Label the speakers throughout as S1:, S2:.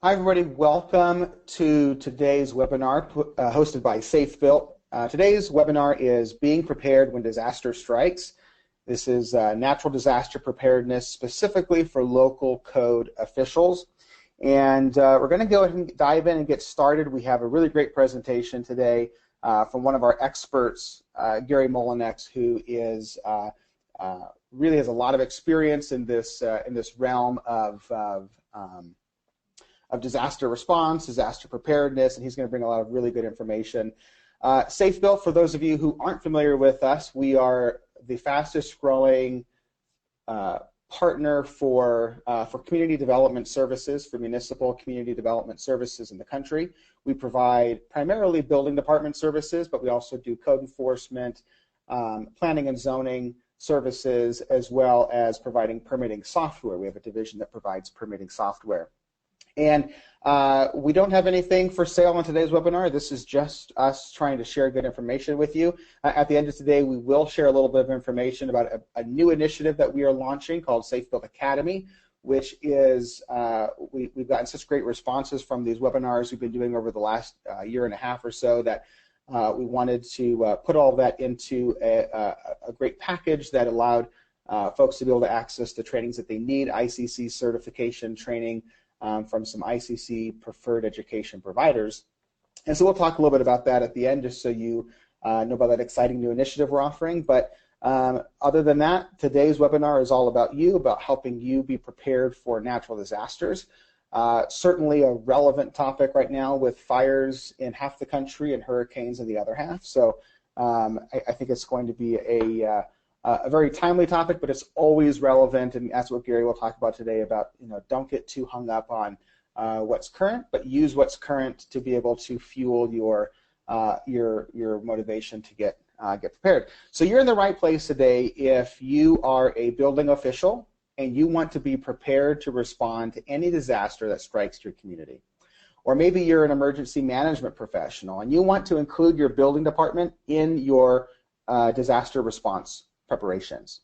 S1: Hi, everybody. Welcome to today's webinar hosted by SAFEbuilt. Today's webinar is Being Prepared When Disaster Strikes. This is natural disaster preparedness specifically for local code officials. And we're going to go ahead and dive in and get started. We have a really great presentation today from one of our experts, Gary Molinex, who is really has a lot of experience in this realm of disaster response, disaster preparedness, and he's going to bring a lot of really good information. SAFEbuilt, for those of you who aren't familiar with us, we are the fastest growing partner for community development services, for municipal community development services in the country. We provide primarily building department services, but we also do code enforcement, planning and zoning services, as well as providing permitting software. We have a division that provides permitting software. And we don't have anything for sale on today's webinar. This is just us trying to share good information with you. At the end of today, we will share a little bit of information about a new initiative that we are launching called SAFEbuilt Academy, which is, we've gotten such great responses from these webinars we've been doing over the last year and a half or so that we wanted to put all of that into a great package that allowed folks to be able to access the trainings that they need, ICC certification training, from some ICC preferred education providers. And so we'll talk a little bit about that at the end just so you know about that exciting new initiative we're offering. But other than that, today's webinar is all about you, about helping you be prepared for natural disasters. Certainly a relevant topic right now with fires in half the country and hurricanes in the other half. So I think it's going to be a very timely topic, but it's always relevant, and that's what Gary will talk about today about, don't get too hung up on what's current, but use what's current to be able to fuel your motivation to get prepared. So you're in the right place today if you are a building official and you want to be prepared to respond to any disaster that strikes your community. Or maybe you're an emergency management professional and you want to include your building department in your disaster response preparations.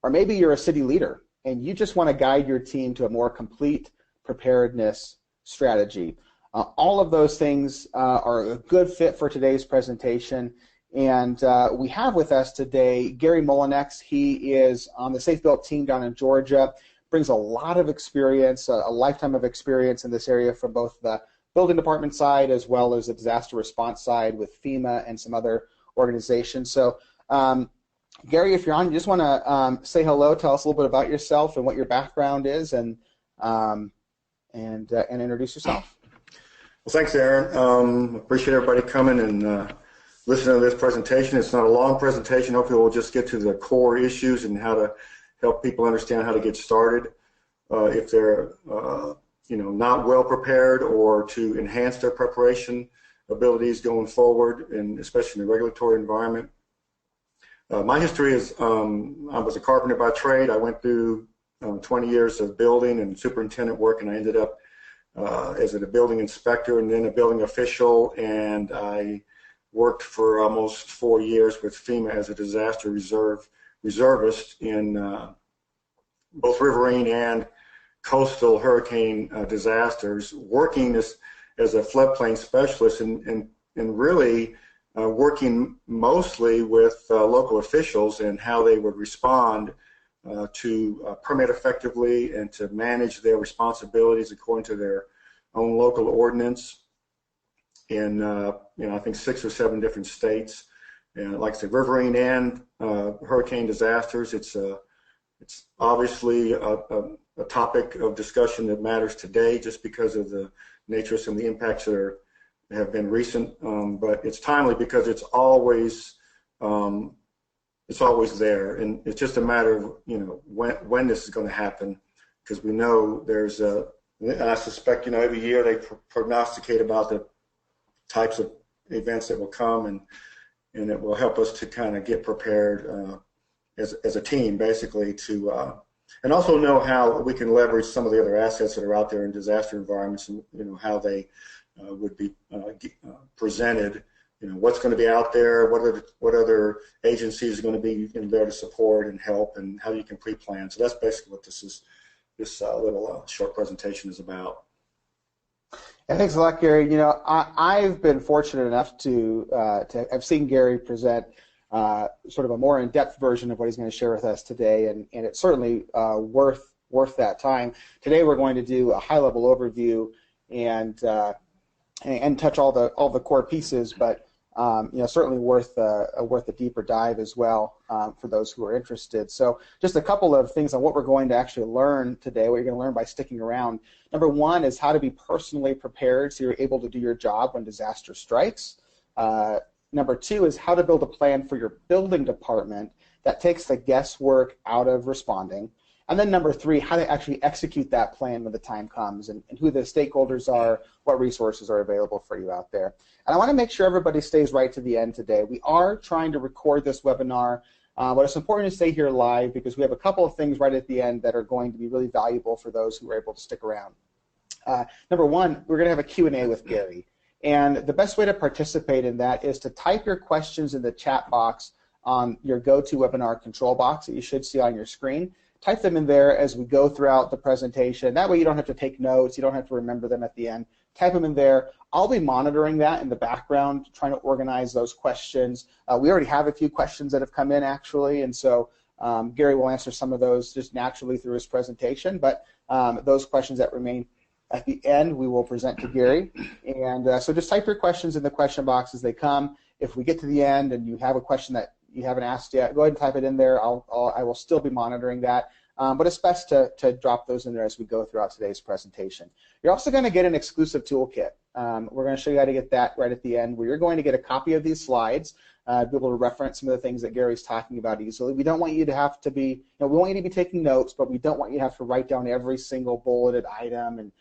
S1: Or maybe you're a city leader and you just want to guide your team to a more complete preparedness strategy. All of those things are a good fit for today's presentation, and we have with us today Gary Molinex. He is on the SAFEbuilt team down in Georgia, brings a lot of experience, a lifetime of experience in this area from both the building department side as well as the disaster response side with FEMA and some other organizations. So Gary, if you're on, you just want to say hello, tell us a little bit about yourself and what your background is, and introduce yourself.
S2: Well, thanks, Aaron. Appreciate everybody coming and listening to this presentation. It's not a long presentation. Hopefully we'll just get to the core issues and how to help people understand how to get started if they're not well prepared, or to enhance their preparation abilities going forward, and especially in the regulatory environment. My history is I was a carpenter by trade. I went through 20 years of building and superintendent work, and I ended up as a building inspector and then a building official, and I worked for almost 4 years with FEMA as a disaster reservist in both riverine and coastal hurricane disasters, working as a floodplain specialist and really working mostly with local officials and how they would respond to permit effectively and to manage their responsibilities according to their own local ordinance in I think 6 or 7 different states. And like I said, riverine and hurricane disasters, it's obviously a topic of discussion that matters today just because of the nature of some of the impacts that have been recent, but it's timely because it's always there, and it's just a matter of when this is going to happen, because we know there's and I suspect every year they prognosticate about the types of events that will come, and it will help us to kind of get prepared as a team, basically, to and also know how we can leverage some of the other assets that are out there in disaster environments, and how they would be presented. What's going to be out there, what other agencies are going to be there to support and help, and how you can pre-plan. So that's basically what this little short presentation is about.
S1: Yeah, thanks a lot, Gary. You know, I've been fortunate enough to I've seen Gary present sort of a more in-depth version of what he's going to share with us today, and it's certainly worth that time. Today we're going to do a high-level overview and touch all the core pieces, but you know, certainly worth a deeper dive as well for those who are interested. So just a couple of things on what we're going to actually learn today, what you're going to learn by sticking around. Number one is how to be personally prepared so you're able to do your job when disaster strikes. Number two is how to build a plan for your building department that takes the guesswork out of responding. And then number three, how to actually execute that plan when the time comes, and who the stakeholders are, what resources are available for you out there. And I want to make sure everybody stays right to the end today. We are trying to record this webinar, but it's important to stay here live because we have a couple of things right at the end that are going to be really valuable for those who are able to stick around. Number one, we're going to have a Q&A with Gary. And the best way to participate in that is to type your questions in the chat box on your GoToWebinar control box that you should see on your screen. Type them in there as we go throughout the presentation. That way you don't have to take notes. You don't have to remember them at the end. Type them in there. I'll be monitoring that in the background, trying to organize those questions. We already have a few questions that have come in, actually, and so Gary will answer some of those just naturally through his presentation, but those questions that remain at the end we will present to Gary. And so just type your questions in the question box as they come. If we get to the end and you have a question that you haven't asked yet, go ahead and type it in there. I will still be monitoring that, but it's best to drop those in there as we go throughout today's presentation. You're also going to get an exclusive toolkit. We're going to show you how to get that right at the end, where you're going to get a copy of these slides, be able to reference some of the things that Gary's talking about easily. We don't want you to have to be, we want you to be taking notes, but we don't want you to have to write down every single bulleted item and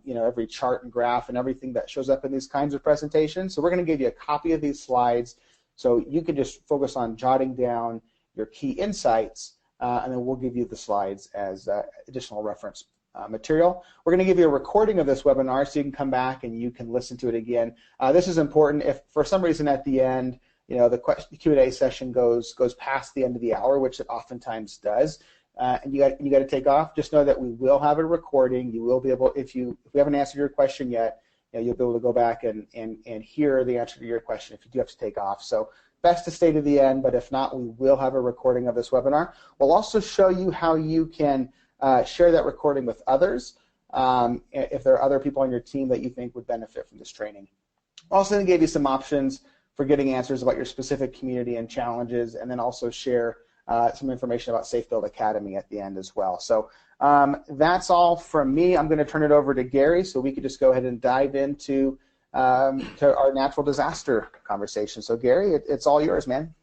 S1: every chart and graph and everything that shows up in these kinds of presentations. So we're going to give you a copy of these slides so you can just focus on jotting down your key insights, and then we'll give you the slides as additional reference material. We're going to give you a recording of this webinar so you can come back and you can listen to it again. This is important. If for some reason at the end, the Q&A session goes past the end of the hour, which it oftentimes does, and you got to take off, just know that we will have a recording. You will be able, if we haven't answered your question yet, you'll be able to go back and hear the answer to your question if you do have to take off. So best to stay to the end, but if not, we will have a recording of this webinar. We'll also show you how you can share that recording with others if there are other people on your team that you think would benefit from this training. Also going to give you some options for getting answers about your specific community and challenges, and then also share some information about SAFEbuilt Academy at the end as well. So that's all from me. I'm going to turn it over to Gary so we could just go ahead and dive into to our natural disaster conversation. So Gary, it's all yours, man.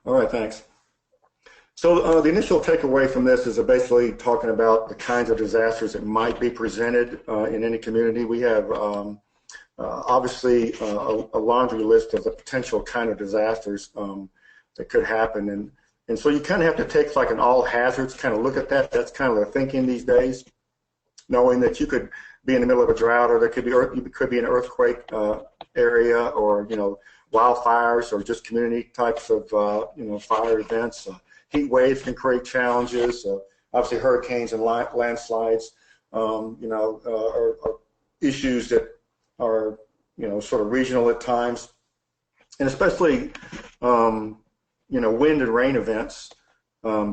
S2: All right, thanks. So the initial takeaway from this is basically talking about the kinds of disasters that might be presented in any community. We have obviously a laundry list of the potential kind of disasters that could happen, and so you kind of have to take like an all hazards kind of look at that. That's kind of the thinking these days, knowing that you could be in the middle of a drought, or there could be an earthquake area, or wildfires, or just community types of fire events. Heat waves can create challenges. Obviously, hurricanes and landslides, are issues that are sort of regional at times, and especially wind and rain events.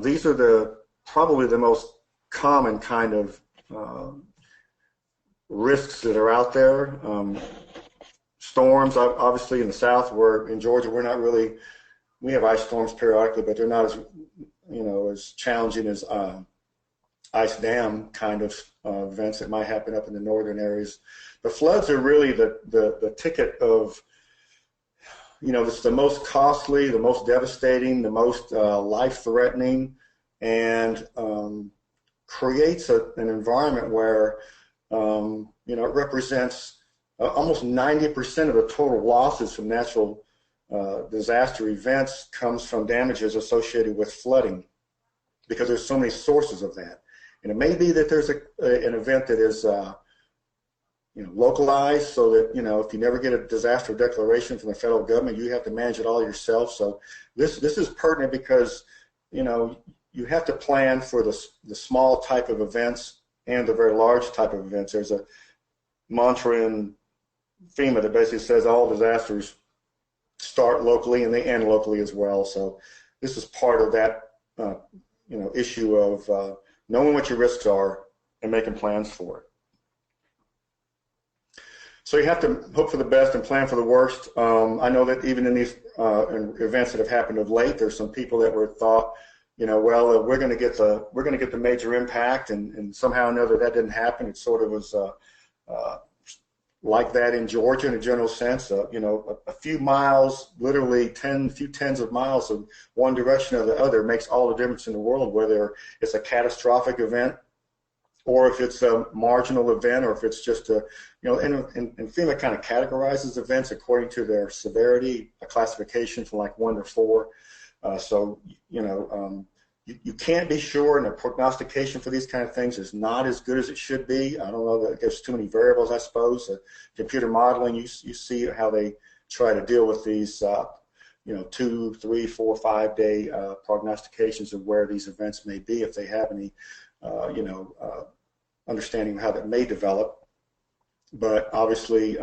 S2: These are probably the most common kind of risks that are out there. Storms, obviously in the south, in Georgia, we have ice storms periodically, but they're not as challenging as ice dam kind of events that might happen up in the northern areas. The floods are really the ticket of, it's the most costly, the most devastating, the most life-threatening, and creates an environment where it represents almost 90% of the total losses from natural disaster events comes from damages associated with flooding, because there's so many sources of that. And it may be that there's an event that is localized, so that if you never get a disaster declaration from the federal government, you have to manage it all yourself. So this is pertinent because you have to plan for the small type of events and the very large type of events. There's mantra in FEMA that basically says all disasters start locally and they end locally as well. So this is part of that, issue of knowing what your risks are and making plans for it. So you have to hope for the best and plan for the worst. I know that even in these events that have happened of late, there's some people that were thought, we're going to get the major impact, and somehow or another that didn't happen. It sort of was like that in Georgia in a general sense. A few miles, literally a few tens of miles of one direction or the other makes all the difference in the world, whether it's a catastrophic event or if it's a marginal event, or if it's just and FEMA kind of categorizes events according to their severity, a classification from like 1 to 4. You can't be sure, and the prognostication for these kind of things is not as good as it should be. I don't know, that there's too many variables, I suppose. Computer modeling, you see how they try to deal with these 2, 3, 4, 5 day prognostications of where these events may be, if they have any understanding of how that may develop. But obviously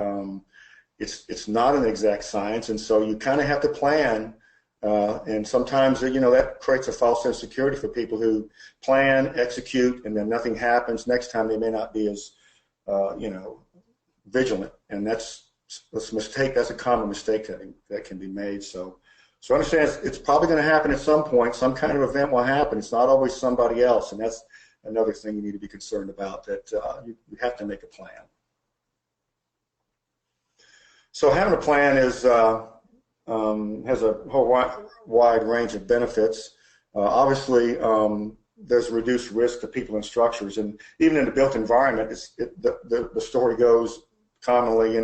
S2: it's not an exact science, and so you kind of have to plan. And sometimes, that creates a false sense of security for people who plan, execute, and then nothing happens. Next time they may not be as, vigilant. And that's a mistake. That's a common mistake that can be made. So understand it's probably going to happen at some point. Some kind of event will happen. It's not always somebody else. And that's another thing you need to be concerned about, that you have to make a plan. So having a plan has a whole wide range of benefits. Obviously, there's reduced risk to people and structures, and even in the built environment, the story goes commonly,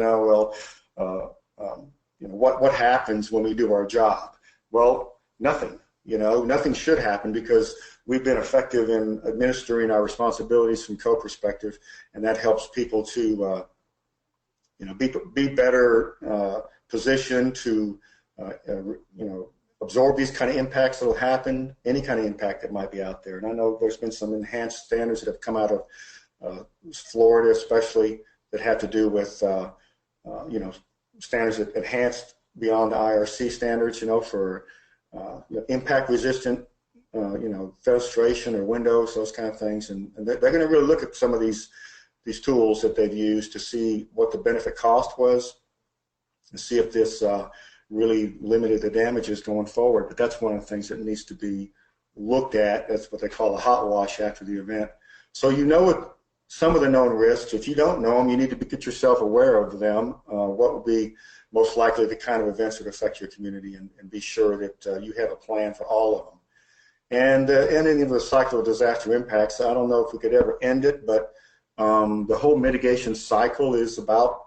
S2: what happens when we do our job? Well, nothing. Nothing should happen, because we've been effective in administering our responsibilities from code perspective, and that helps people to be better positioned to absorb these kind of impacts that will happen, any kind of impact that might be out there. And I know there's been some enhanced standards that have come out of Florida, especially, that have to do with standards that enhanced beyond the IRC standards, for impact resistant, fenestration or windows, those kind of things. And they're going to really look at some of these tools that they've used to see what the benefit cost was, and see if this really limited the damages going forward. But that's one of the things that needs to be looked at. That's what they call a hot wash after the event. So what some of the known risks. If you don't know them, you need to get yourself aware of them. What would be most likely the kind of events that affect your community, and be sure that you have a plan for all of them. And ending the cycle of disaster impacts, I don't know if we could ever end it, but the whole mitigation cycle is about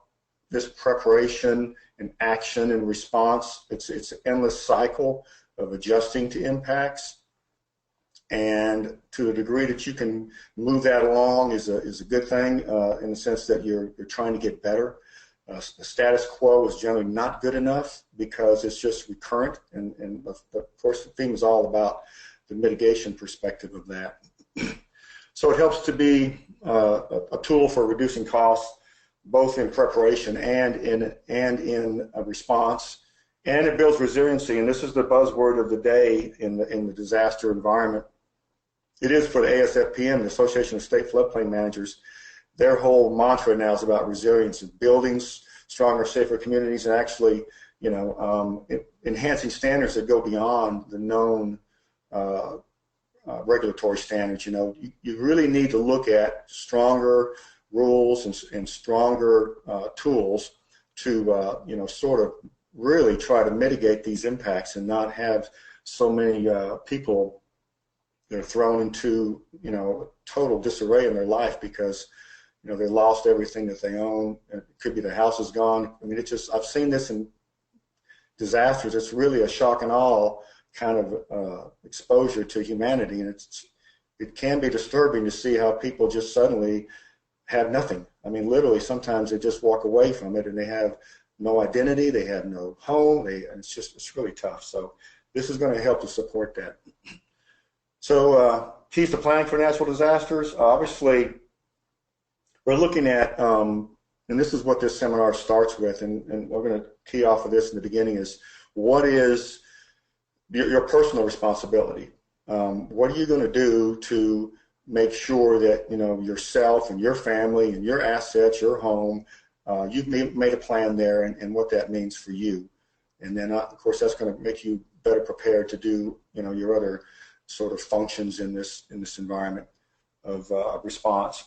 S2: this preparation and action and response. It's an endless cycle of adjusting to impacts, and to a degree that you can move that along is a good thing, in the sense that you're trying to get better. The status quo is generally not good enough, because it's just recurrent, and of course the theme is all about the mitigation perspective of that. So it helps to be a tool for reducing costs, both in preparation and in a response, and it builds resiliency. And this is the buzzword of the day in the disaster environment. It is for the ASFPM, the Association of State Floodplain Managers. Their whole mantra now is about resilience, and building stronger, safer communities, and actually, enhancing standards that go beyond the known regulatory standards. You really need to look at stronger rules and stronger tools to, sort of really try to mitigate these impacts, and not have so many people that are thrown into, total disarray in their life because, they lost everything that they own. It could be their house is gone. I mean, I've seen this in disasters. It's really a shock and awe kind of exposure to humanity, and it can be disturbing to see how people just suddenly have nothing. I mean, literally, sometimes they just walk away from it, and they have no identity, they have no home, and it's really tough. So this is going to help to support that. So keys to planning for natural disasters. Obviously, we're looking at and this is what this seminar starts with, and we're going to key off of this in the beginning, is what is your personal responsibility? What are you going to do to make sure that, you know, yourself and your family and your assets, your home, you've made a plan there, and what that means for you. And then, of course, that's going to make you better prepared to do, you know, your other sort of functions in this environment of response.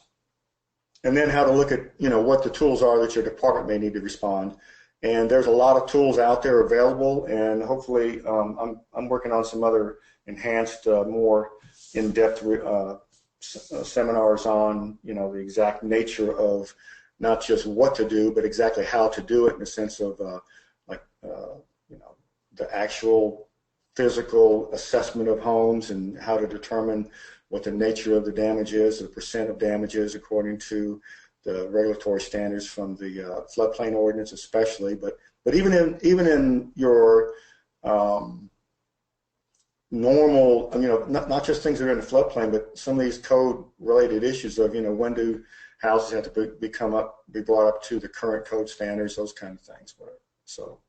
S2: And then how to look at, you know, what the tools are that your department may need to respond. And there's a lot of tools out there available, and hopefully I'm working on some other enhanced, more in-depth seminars on, you know, the exact nature of not just what to do, but exactly how to do it, in the sense of you know, the actual physical assessment of homes and how to determine what the nature of the damage is, the percent of damages according to the regulatory standards from the floodplain ordinance, especially. But even in your normal, you know, not just things that are in the floodplain, but some of these code-related issues of, you know, when do houses have to be brought up to the current code standards, those kind of things. So,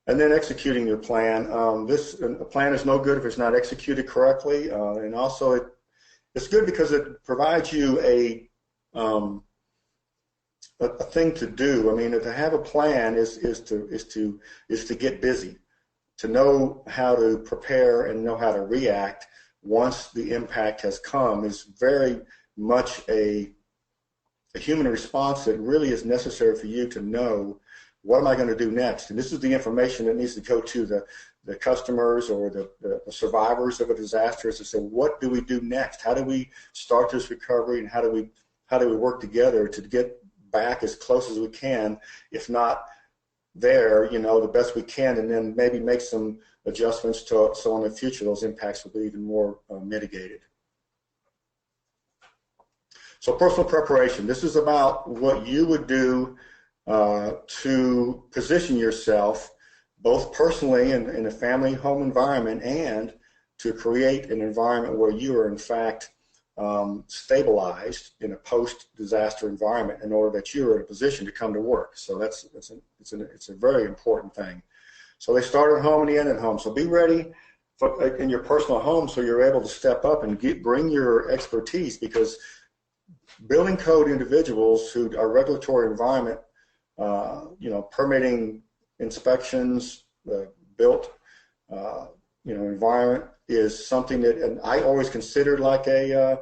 S2: and then executing your plan. A plan is no good if it's not executed correctly, and also it's good because it provides you a thing to do. I mean, to have a plan is to get busy, to know how to prepare and know how to react once the impact has come is very much a human response that really is necessary for you to know, what am I going to do next? And this is the information that needs to go to the customers or the survivors of a disaster, is to say, what do we do next? How do we start this recovery, and how do we work together to get back as close as we can, if not there, you know, the best we can, and then maybe make some adjustments so in the future those impacts will be even more mitigated. So personal preparation. This is about what you would do to position yourself both personally in a family home environment, and to create an environment where you are in fact stabilized in a post-disaster environment, in order that you are in a position to come to work. So it's a very important thing. So they start at home and they end at home. So be ready in your personal home, so you're able to step up and bring your expertise, because building code individuals who are regulatory environment, you know, permitting, inspections, built, you know, environment is something that, and I always considered like a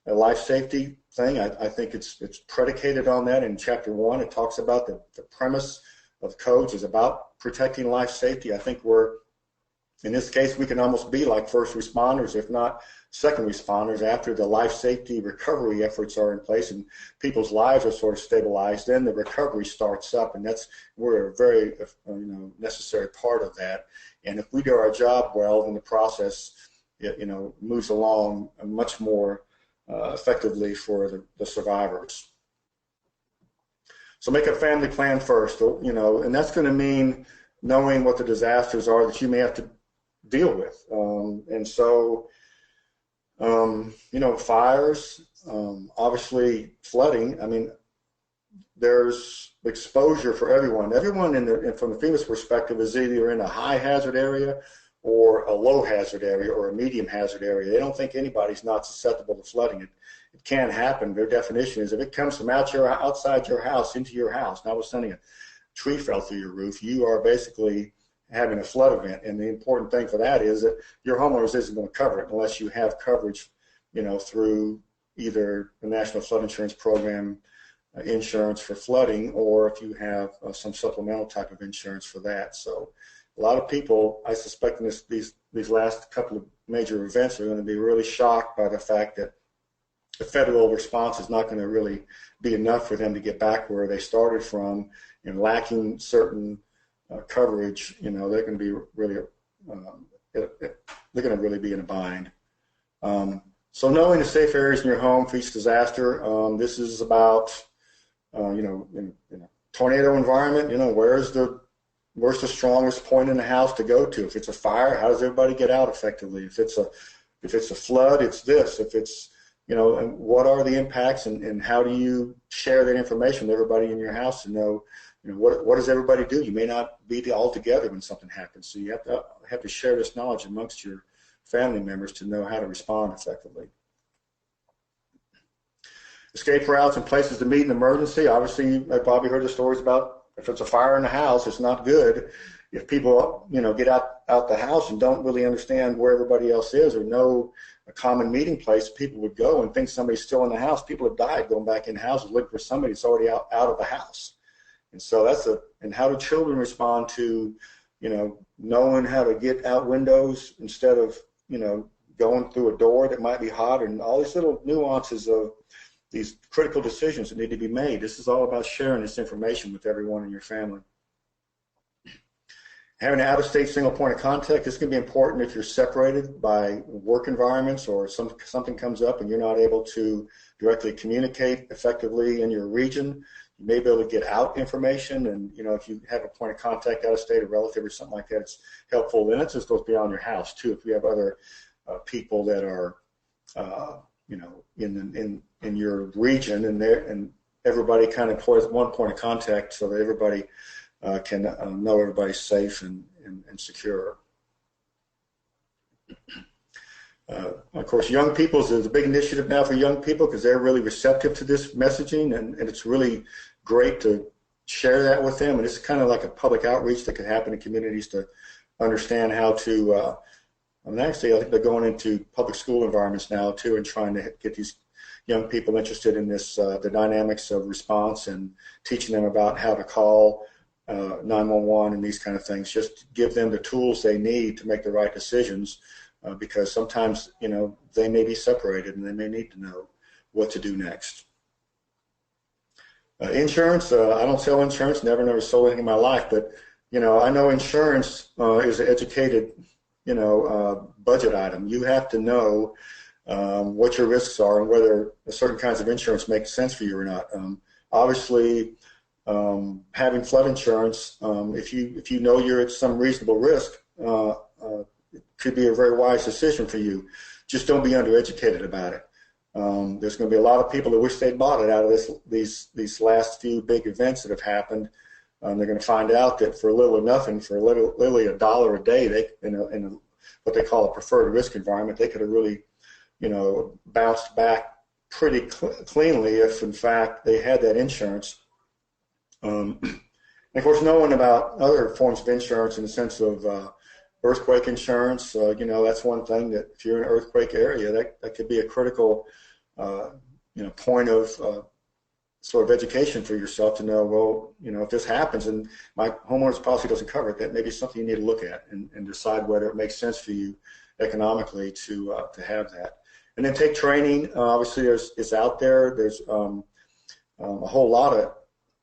S2: life safety thing. I think it's predicated on that. In Chapter 1, it talks about the premise of codes is about protecting life safety. I think in this case, we can almost be like first responders, if not second responders, after the life safety recovery efforts are in place and people's lives are sort of stabilized. Then the recovery starts up, and we're a very you know, necessary part of that. And if we do our job well, then the process, you know, moves along much more effectively for the survivors. So make a family plan first, you know, and that's going to mean knowing what the disasters are that you may have to deal with. And so, you know, fires, obviously flooding. I mean, there's exposure for everyone. Everyone from the FEMA's perspective is either in a high hazard area or a low hazard area or a medium hazard area. They don't think anybody's not susceptible to flooding. It can happen. Their definition is if it comes from outside your house into your house, notwithstanding a tree fell through your roof, you are basically having a flood event. And the important thing for that is that your homeowners isn't going to cover it unless you have coverage, you know, through either the National Flood Insurance Program insurance for flooding, or if you have some supplemental type of insurance for that. So a lot of people, I suspect, in these last couple of major events are going to be really shocked by the fact that the federal response is not going to really be enough for them to get back where they started from, and lacking certain coverage. You know, they're going to be really they're going to really be in a bind. So knowing the safe areas in your home for each disaster. This is about you know, in a tornado environment, you know, where's the strongest point in the house to go to? If it's a fire, how does everybody get out effectively? If it's a flood, it's this. If it's, and what are the impacts, and how do you share that information with everybody in your house to know, what does everybody do? You may not be all together when something happens, so you have to share this knowledge amongst your family members to know how to respond effectively. Escape routes and places to meet in emergency. Obviously, I've probably heard the stories about if it's a fire in the house, it's not good. If people, get out the house and don't really understand where everybody else is or know a common meeting place, people would go and think somebody's still in the house. People have died going back in houses looking for somebody that's already out of the house. And so and how do children respond to, knowing how to get out windows instead of, going through a door that might be hot, and all these little nuances of these critical decisions that need to be made. This is all about sharing this information with everyone in your family. Having an out-of-state single point of contact, this can be important if you're separated by work environments or something comes up and you're not able to directly communicate effectively in your region. You may be able to get out information, and if you have a point of contact out of state, a relative or something like that, it's helpful. Then it just goes beyond your house too. If you have other people that are in your region, and everybody kind of has one point of contact so that everybody can know everybody's safe and secure. Of course, young people is a big initiative now for young people because they're really receptive to this messaging, and it's really great to share that with them. And it's kind of like a public outreach that can happen in communities to understand how to. Actually, I think they're going into public school environments now too, and trying to get these young people interested in this, the dynamics of response, and teaching them about how to call 911 and these kind of things. Just give them the tools they need to make the right decisions, because sometimes they may be separated and they may need to know what to do next. Insurance, I don't sell insurance, never sold anything in my life, but I know insurance is an educated budget item. You have to know what your risks are and whether certain kinds of insurance make sense for you or not. Obviously, having flood insurance, if you know you're at some reasonable risk, it could be a very wise decision for you. Just don't be undereducated about it. There's going to be a lot of people that wish they'd bought it out of these last few big events that have happened. They're going to find out that for little or nothing, for literally $1 a day, they in what they call a preferred risk environment, they could have really, bounced back pretty cleanly if, in fact, they had that insurance. And of course, knowing about other forms of insurance in the sense of earthquake insurance, that's one thing that if you're in an earthquake area, that could be a critical, point of sort of education for yourself to know, well, if this happens and my homeowner's policy doesn't cover it, that may be something you need to look at and decide whether it makes sense for you economically to have that. And then take training. Obviously, it's out there. There's a whole lot of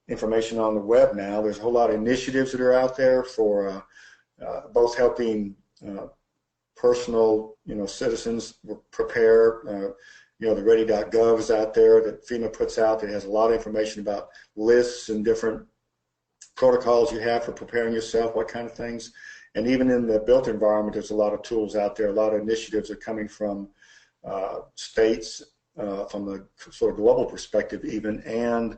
S2: information on the web now. There's a whole lot of initiatives that are out there for both helping personal, citizens prepare. The ready.gov is out there that FEMA puts out that has a lot of information about lists and different protocols you have for preparing yourself, what kind of things. And even in the built environment, there's a lot of tools out there. A lot of initiatives are coming from states, from the sort of global perspective even, and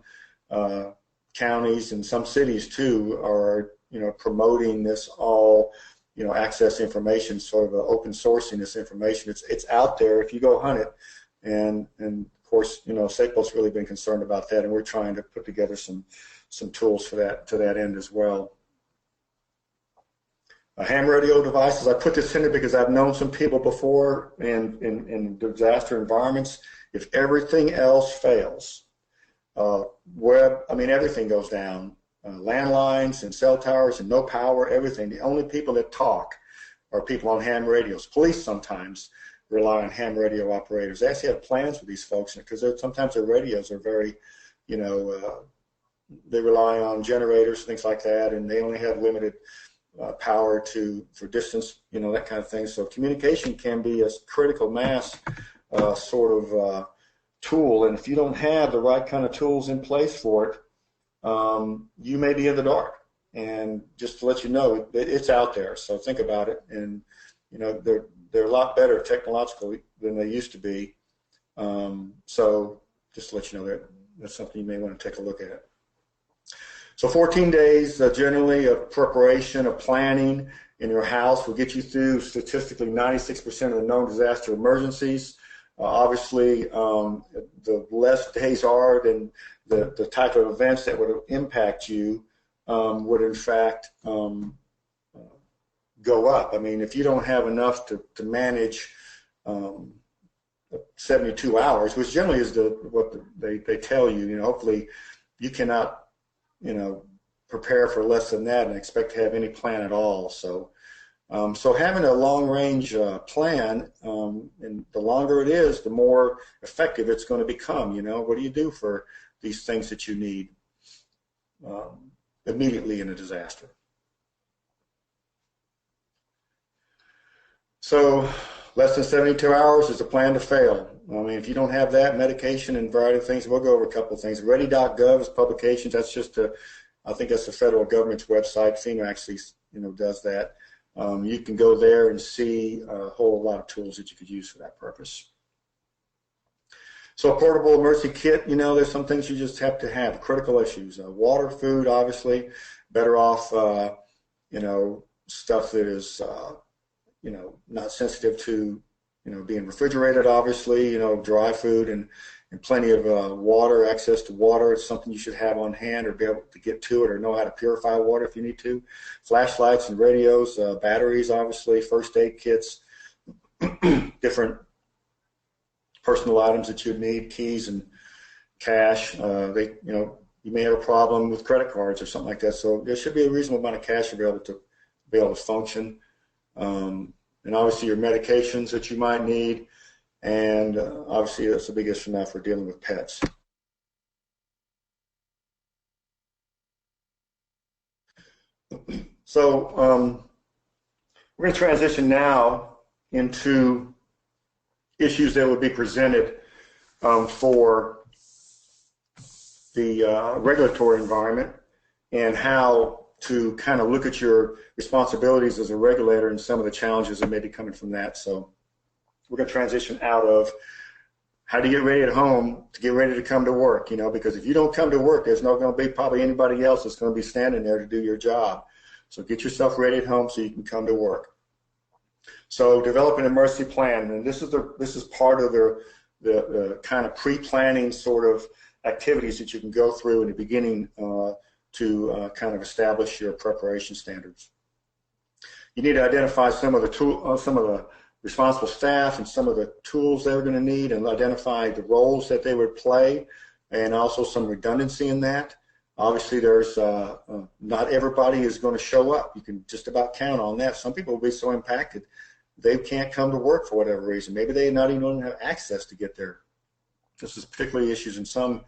S2: counties and some cities too are, promoting this all, access information, sort of open sourcing this information. It's out there if you go hunt it. And of course, SAFEbuilt's really been concerned about that, and we're trying to put together some tools for that to that end as well. Ham radio devices. I put this in there because I've known some people before in disaster environments. If everything else fails, everything goes down. Landlines and cell towers and no power, everything. The only people that talk are people on ham radios. Police sometimes rely on ham radio operators. They actually have plans for these folks because sometimes their radios are very, they rely on generators, things like that, and they only have limited power for distance, that kind of thing. So communication can be a critical mass tool, and if you don't have the right kind of tools in place for it, you may be in the dark. And just to let you know, it's out there. So think about it. And they're a lot better technologically than they used to be. So just to let you know that that's something you may want to take a look at. So 14 days generally of preparation, of planning in your house will get you through statistically 96% of the known disaster emergencies. Obviously, the less days are, then the type of events that would impact you would in fact go up. I mean, if you don't have enough to manage 72 hours, which generally is what they tell you, hopefully you cannot, prepare for less than that and expect to have any plan at all. So, so having a long-range plan, and the longer it is, the more effective it's going to become. What do you do for these things that you need immediately in a disaster? So less than 72 hours is a plan to fail. I mean, if you don't have that, medication and a variety of things, we'll go over a couple of things. Ready.gov is publications. That's just I think that's the federal government's website. FEMA actually, does that. You can go there and see a whole lot of tools that you could use for that purpose. So a portable emergency kit, there's some things you just have to have. Critical issues, water, food, obviously. Better off, stuff that is, not sensitive to, being refrigerated, obviously, dry food and plenty of water, access to water. It's something you should have on hand or be able to get to it or know how to purify water if you need to. Flashlights and radios, batteries, obviously, first aid kits, different personal items that you'd need, keys and cash. You may have a problem with credit cards or something like that. So there should be a reasonable amount of cash to be able to function. And obviously your medications that you might need. And obviously that's the big issue now for dealing with pets. So we're going to transition now into issues that would be presented for the regulatory environment and how to kind of look at your responsibilities as a regulator and some of the challenges that may be coming from that. So we're going to transition out of how to get ready at home to get ready to come to work, because if you don't come to work, there's not going to be probably anybody else that's going to be standing there to do your job. So get yourself ready at home so you can come to work. So develop an emergency plan, and this is part of the kind of pre-planning sort of activities that you can go through in the beginning to kind of establish your preparation standards. You need to identify some of the responsible staff and some of the tools they're going to need, and identify the roles that they would play, and also some redundancy in that. Obviously, there's not everybody is going to show up. You can just about count on that. Some people will be so impacted they can't come to work for whatever reason. Maybe they not even have access to get there. This is particularly issues in some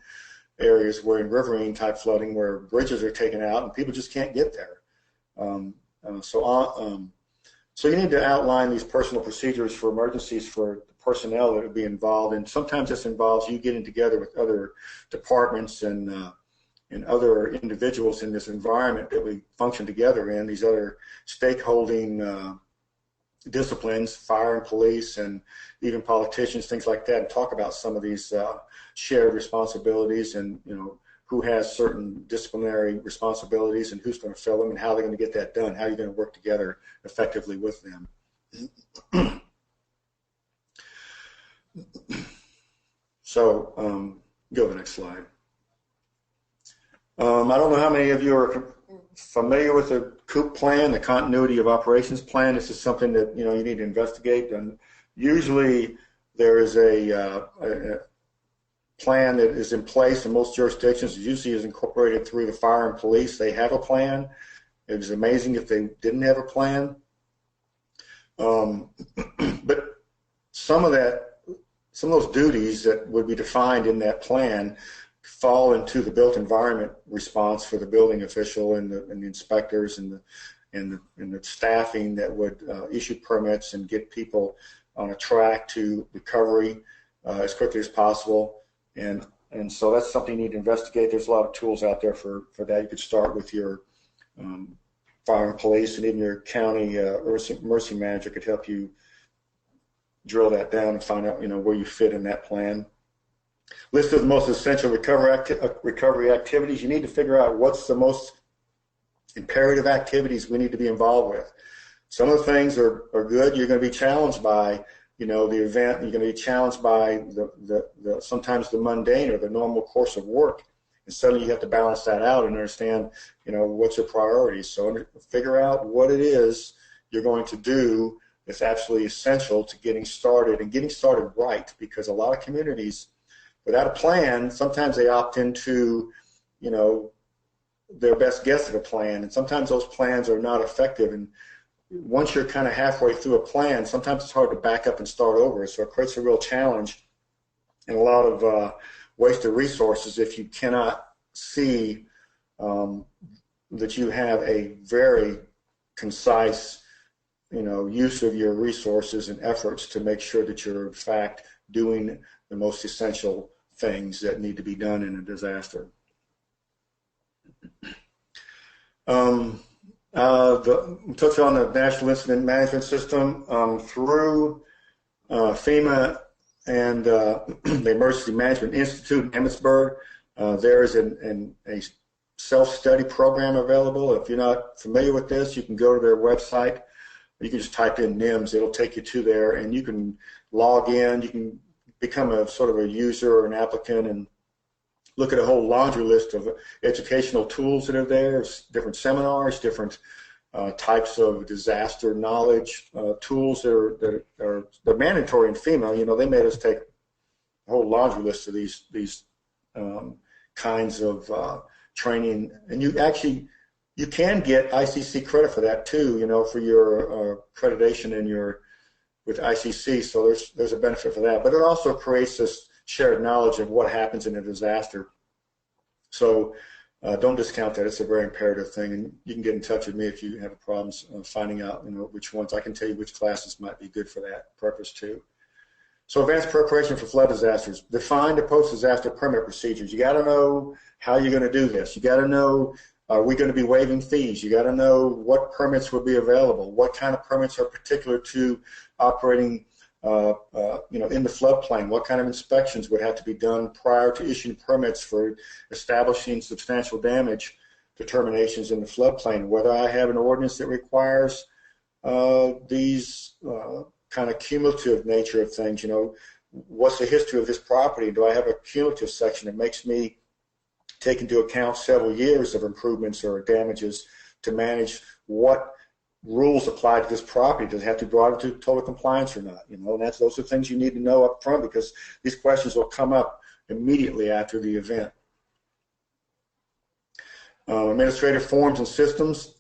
S2: areas where in riverine type flooding where bridges are taken out and people just can't get there. So you need to outline these personal procedures for emergencies for the personnel that would be involved, and sometimes this involves you getting together with other departments and other individuals in this environment that we function together in, these other stakeholding disciplines, fire and police, and even politicians, things like that, and talk about some of these shared responsibilities and who has certain disciplinary responsibilities and who's going to fill them and how they're going to get that done, how you're going to work together effectively with them. So go to the next slide. I don't know how many of you are familiar with the COOP plan, the continuity of operations plan. This is something that you need to investigate, and usually there is a plan that is in place in most jurisdictions. It usually is incorporated through the fire and police. They have a plan. It was amazing if they didn't have a plan. But some of those duties that would be defined in that plan fall into the built environment response for the building official and the inspectors and the staffing that would issue permits and get people on a track to recovery as quickly as possible. And so that's something you need to investigate. There's a lot of tools out there for that. You could start with your fire and police, and even your county emergency manager could help you drill that down and find out, where you fit in that plan. List of the most essential recovery activities. You need to figure out what's the most imperative activities we need to be involved with. Some of the things are good. You're going to be challenged by, the event. You're going to be challenged by the sometimes the mundane or the normal course of work. And suddenly you have to balance that out and understand, what's your priorities. So figure out what it is you're going to do that's absolutely essential to getting started and getting started right, because a lot of communities, without a plan, sometimes they opt into, their best guess at a plan, and sometimes those plans are not effective. And once you're kind of halfway through a plan, sometimes it's hard to back up and start over. So it creates a real challenge and a lot of wasted resources if you cannot see that you have a very concise, use of your resources and efforts to make sure that you're in fact doing the most essential things that need to be done in a disaster. Touch on the National Incident Management System through FEMA and the Emergency Management Institute in Emmitsburg. There is a self-study program available. If you're not familiar with this, you can go to their website. You can just type in NIMS. It'll take you to there, and you can log in. You can become a sort of a user or an applicant and look at a whole laundry list of educational tools that are there, different seminars, different types of disaster knowledge tools that are mandatory in FEMA. They made us take a whole laundry list of these kinds of training, and you can get ICC credit for that too, for your accreditation with ICC. So there's a benefit for that, but it also creates this shared knowledge of what happens in a disaster. So don't discount that. It's a very imperative thing, and you can get in touch with me if you have problems finding out which ones. I can tell you which classes might be good for that purpose too. So advanced preparation for flood disasters. Define the post-disaster permit procedures. You got to know how you're going to do this. You got to know, are we going to be waiving fees? You got to know what permits will be available, what kind of permits are particular to operating in the floodplain, what kind of inspections would have to be done prior to issuing permits for establishing substantial damage determinations in the floodplain, whether I have an ordinance that requires these kind of cumulative nature of things. What's the history of this property? Do I have a cumulative section that makes me take into account several years of improvements or damages to manage what rules apply to this property? Does it have to be brought into total compliance or not? And those are things you need to know up front, because these questions will come up immediately after the event. Administrative forms and systems.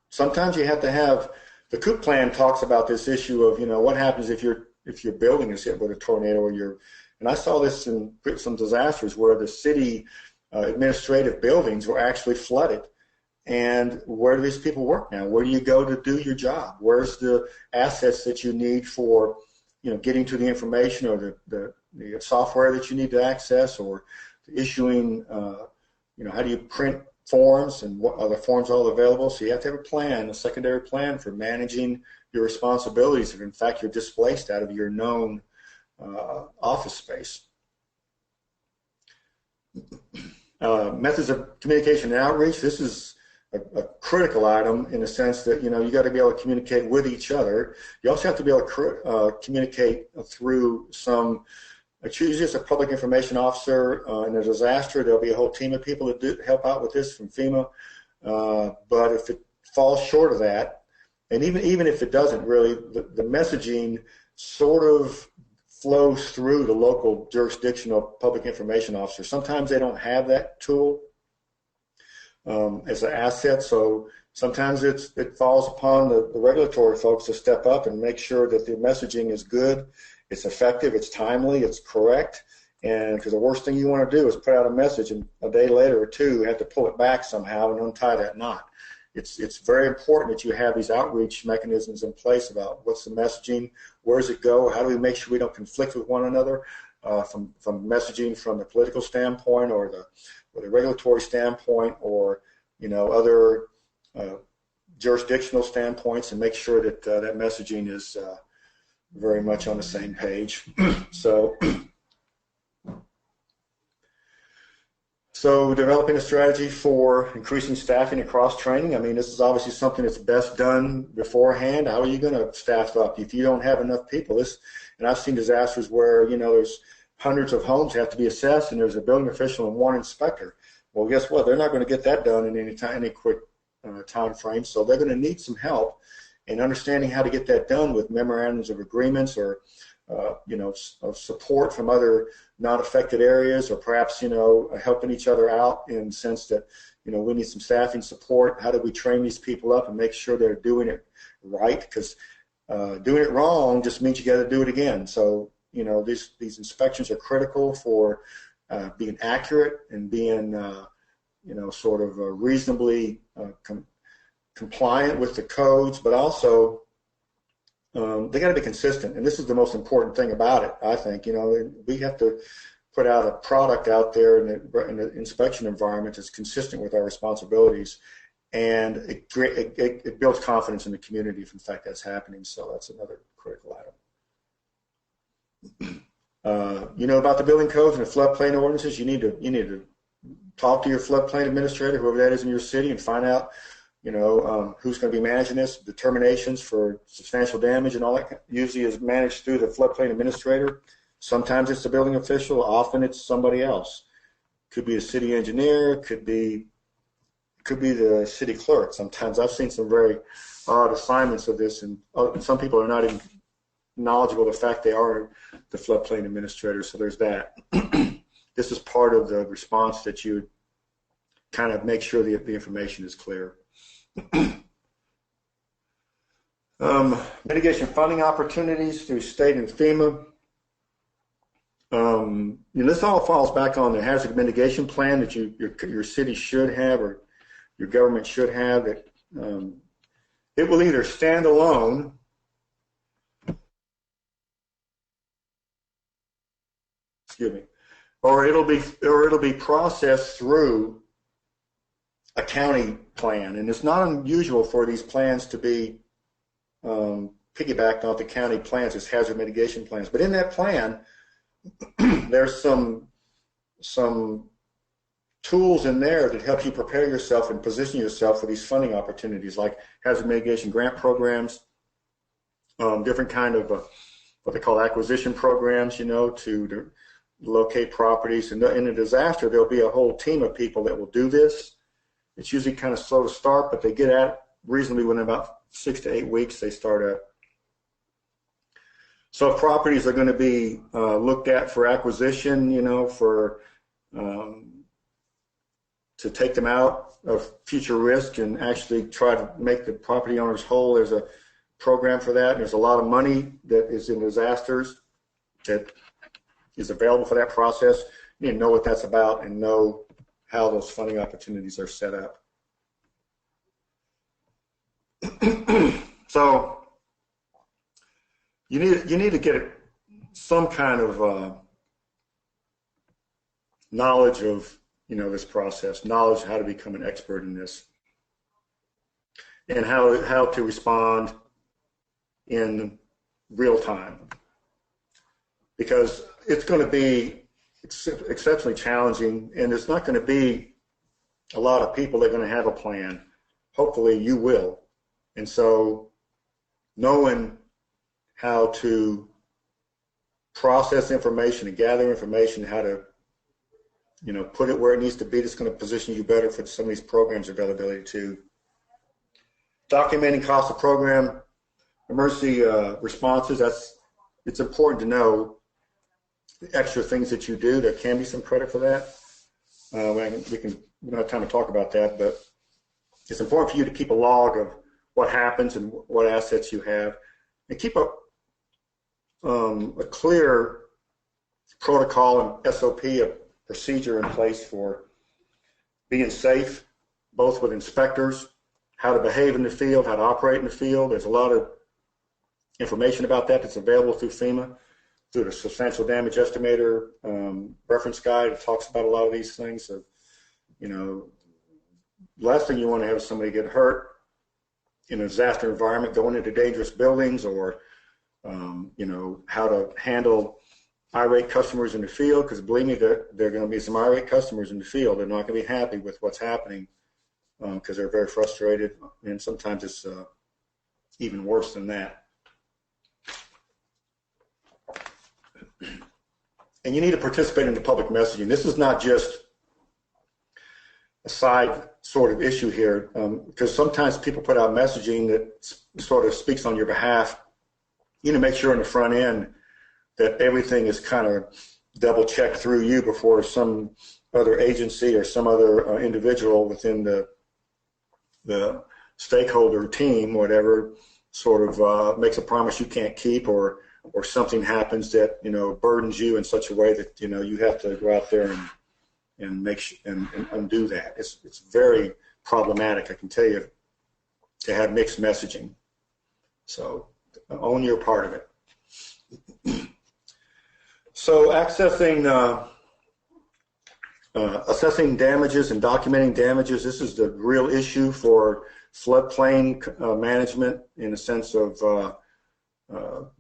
S2: Sometimes you have to have, the COOP plan talks about this issue of, what happens if your building is hit with a tornado, and I saw this in some disasters where the city administrative buildings were actually flooded. And where do these people work now? Where do you go to do your job? Where's the assets that you need for, getting to the information, or the software that you need to access, or issuing, how do you print forms, and what are the forms all available? So you have to have a plan, a secondary plan for managing your responsibilities if in fact you're displaced out of your known office space. Methods of communication and outreach. This is a critical item in the sense that, you got to be able to communicate with each other. You also have to be able to communicate through it's usually a public information officer in a disaster. There'll be a whole team of people that help out with this from FEMA. But if it falls short of that, and even if it doesn't really, the messaging sort of flows through the local jurisdictional public information officer. Sometimes they don't have that tool as an asset, so sometimes it falls upon the regulatory folks to step up and make sure that the messaging is good, it's effective, it's timely, it's correct. And because the worst thing you want to do is put out a message and a day later or two you have to pull it back somehow and untie that knot. It's very important that you have these outreach mechanisms in place about what's the messaging, where does it go, how do we make sure we don't conflict with one another from messaging from the political standpoint or the regulatory standpoint, or other jurisdictional standpoints, and make sure that that messaging is very much on the same page. So developing a strategy for increasing staffing and cross-training. I mean, this is obviously something that's best done beforehand. How are you going to staff up if you don't have enough people? And I've seen disasters where, there's hundreds of homes have to be assessed, and there's a building official and one inspector. Well, guess what? They're not going to get that done in any quick time frame. So they're going to need some help in understanding how to get that done with memorandums of agreements or of support from other not affected areas, or perhaps, helping each other out in the sense that, we need some staffing support. How do we train these people up and make sure they're doing it right? Because doing it wrong just means you got to do it again. So, these inspections are critical for being accurate and being, reasonably compliant with the codes, but also they got to be consistent, and this is the most important thing about it, I think. We have to put out a product out there in the inspection environment that's consistent with our responsibilities, and it builds confidence in the community if in fact that's happening. So that's another critical item. About the building codes and the floodplain ordinances, you need to talk to your floodplain administrator, whoever that is in your city, and find out who's going to be managing this. Determinations for substantial damage and all that usually is managed through the floodplain administrator. Sometimes it's the building official, often it's somebody else. Could be a city engineer, could be the city clerk. Sometimes I've seen some very odd assignments of this, and some people are not even knowledgeable of the fact they are the floodplain administrator, so there's that. This is part of the response that you kind of make sure the information is clear. Mitigation funding opportunities through state and FEMA. This all falls back on the hazard mitigation plan that your city should have, or your government should have. That it will either stand alone, or it'll be processed through a county plan. And it's not unusual for these plans to be piggybacked off the county plans as hazard mitigation plans. But in that plan, there's some tools in there that help you prepare yourself and position yourself for these funding opportunities, like hazard mitigation grant programs, different kind of what they call acquisition programs, to locate properties. And in a disaster, there'll be a whole team of people that will do this. It's usually kind of slow to start, but they get at it reasonably within about 6 to 8 weeks they start up. So if properties are going to be looked at for acquisition, to take them out of future risk and actually try to make the property owners whole, there's a program for that. And there's a lot of money that is in disasters that is available for that process. You need to know what that's about and know how those funding opportunities are set up. So you need to get some kind of knowledge of this process, knowledge how to become an expert in this, and how to respond in real time, because it's going to be exceptionally challenging, and there's not going to be a lot of people that are going to have a plan. Hopefully you will. And so knowing how to process information and gather information, how to put it where it needs to be, that's going to position you better for some of these programs' availability too. Documenting cost of program emergency responses. It's important to know the extra things that you do. There can be some credit for that. We don't have time to talk about that, but it's important for you to keep a log of what happens and what assets you have, and keep a clear protocol and SOP, a procedure in place for being safe, both with inspectors, how to behave in the field, how to operate in the field. There's a lot of information about that that's available through FEMA, through the substantial damage estimator reference guide. It talks about a lot of these things. So, the last thing you want to have is somebody get hurt in a disaster environment, going into dangerous buildings, or you know, how to handle irate customers in the field, because believe me, there are going to be some irate customers in the field. They're not going to be happy with what's happening because they're very frustrated, and sometimes it's even worse than that. And you need to participate in the public messaging. This is not just a side sort of issue here, because sometimes people put out messaging that sort of speaks on your behalf. You know, make sure on the front end that everything is kind of double checked through you before some other agency or some other individual within the stakeholder team, whatever, sort of makes a promise you can't keep, or something happens that, you know, burdens you in such a way that, you know, you have to go out there and make and undo that. It's very problematic, I can tell you, to have mixed messaging. So own your part of it. So accessing, assessing damages and documenting damages, this is the real issue for floodplain management, in the sense of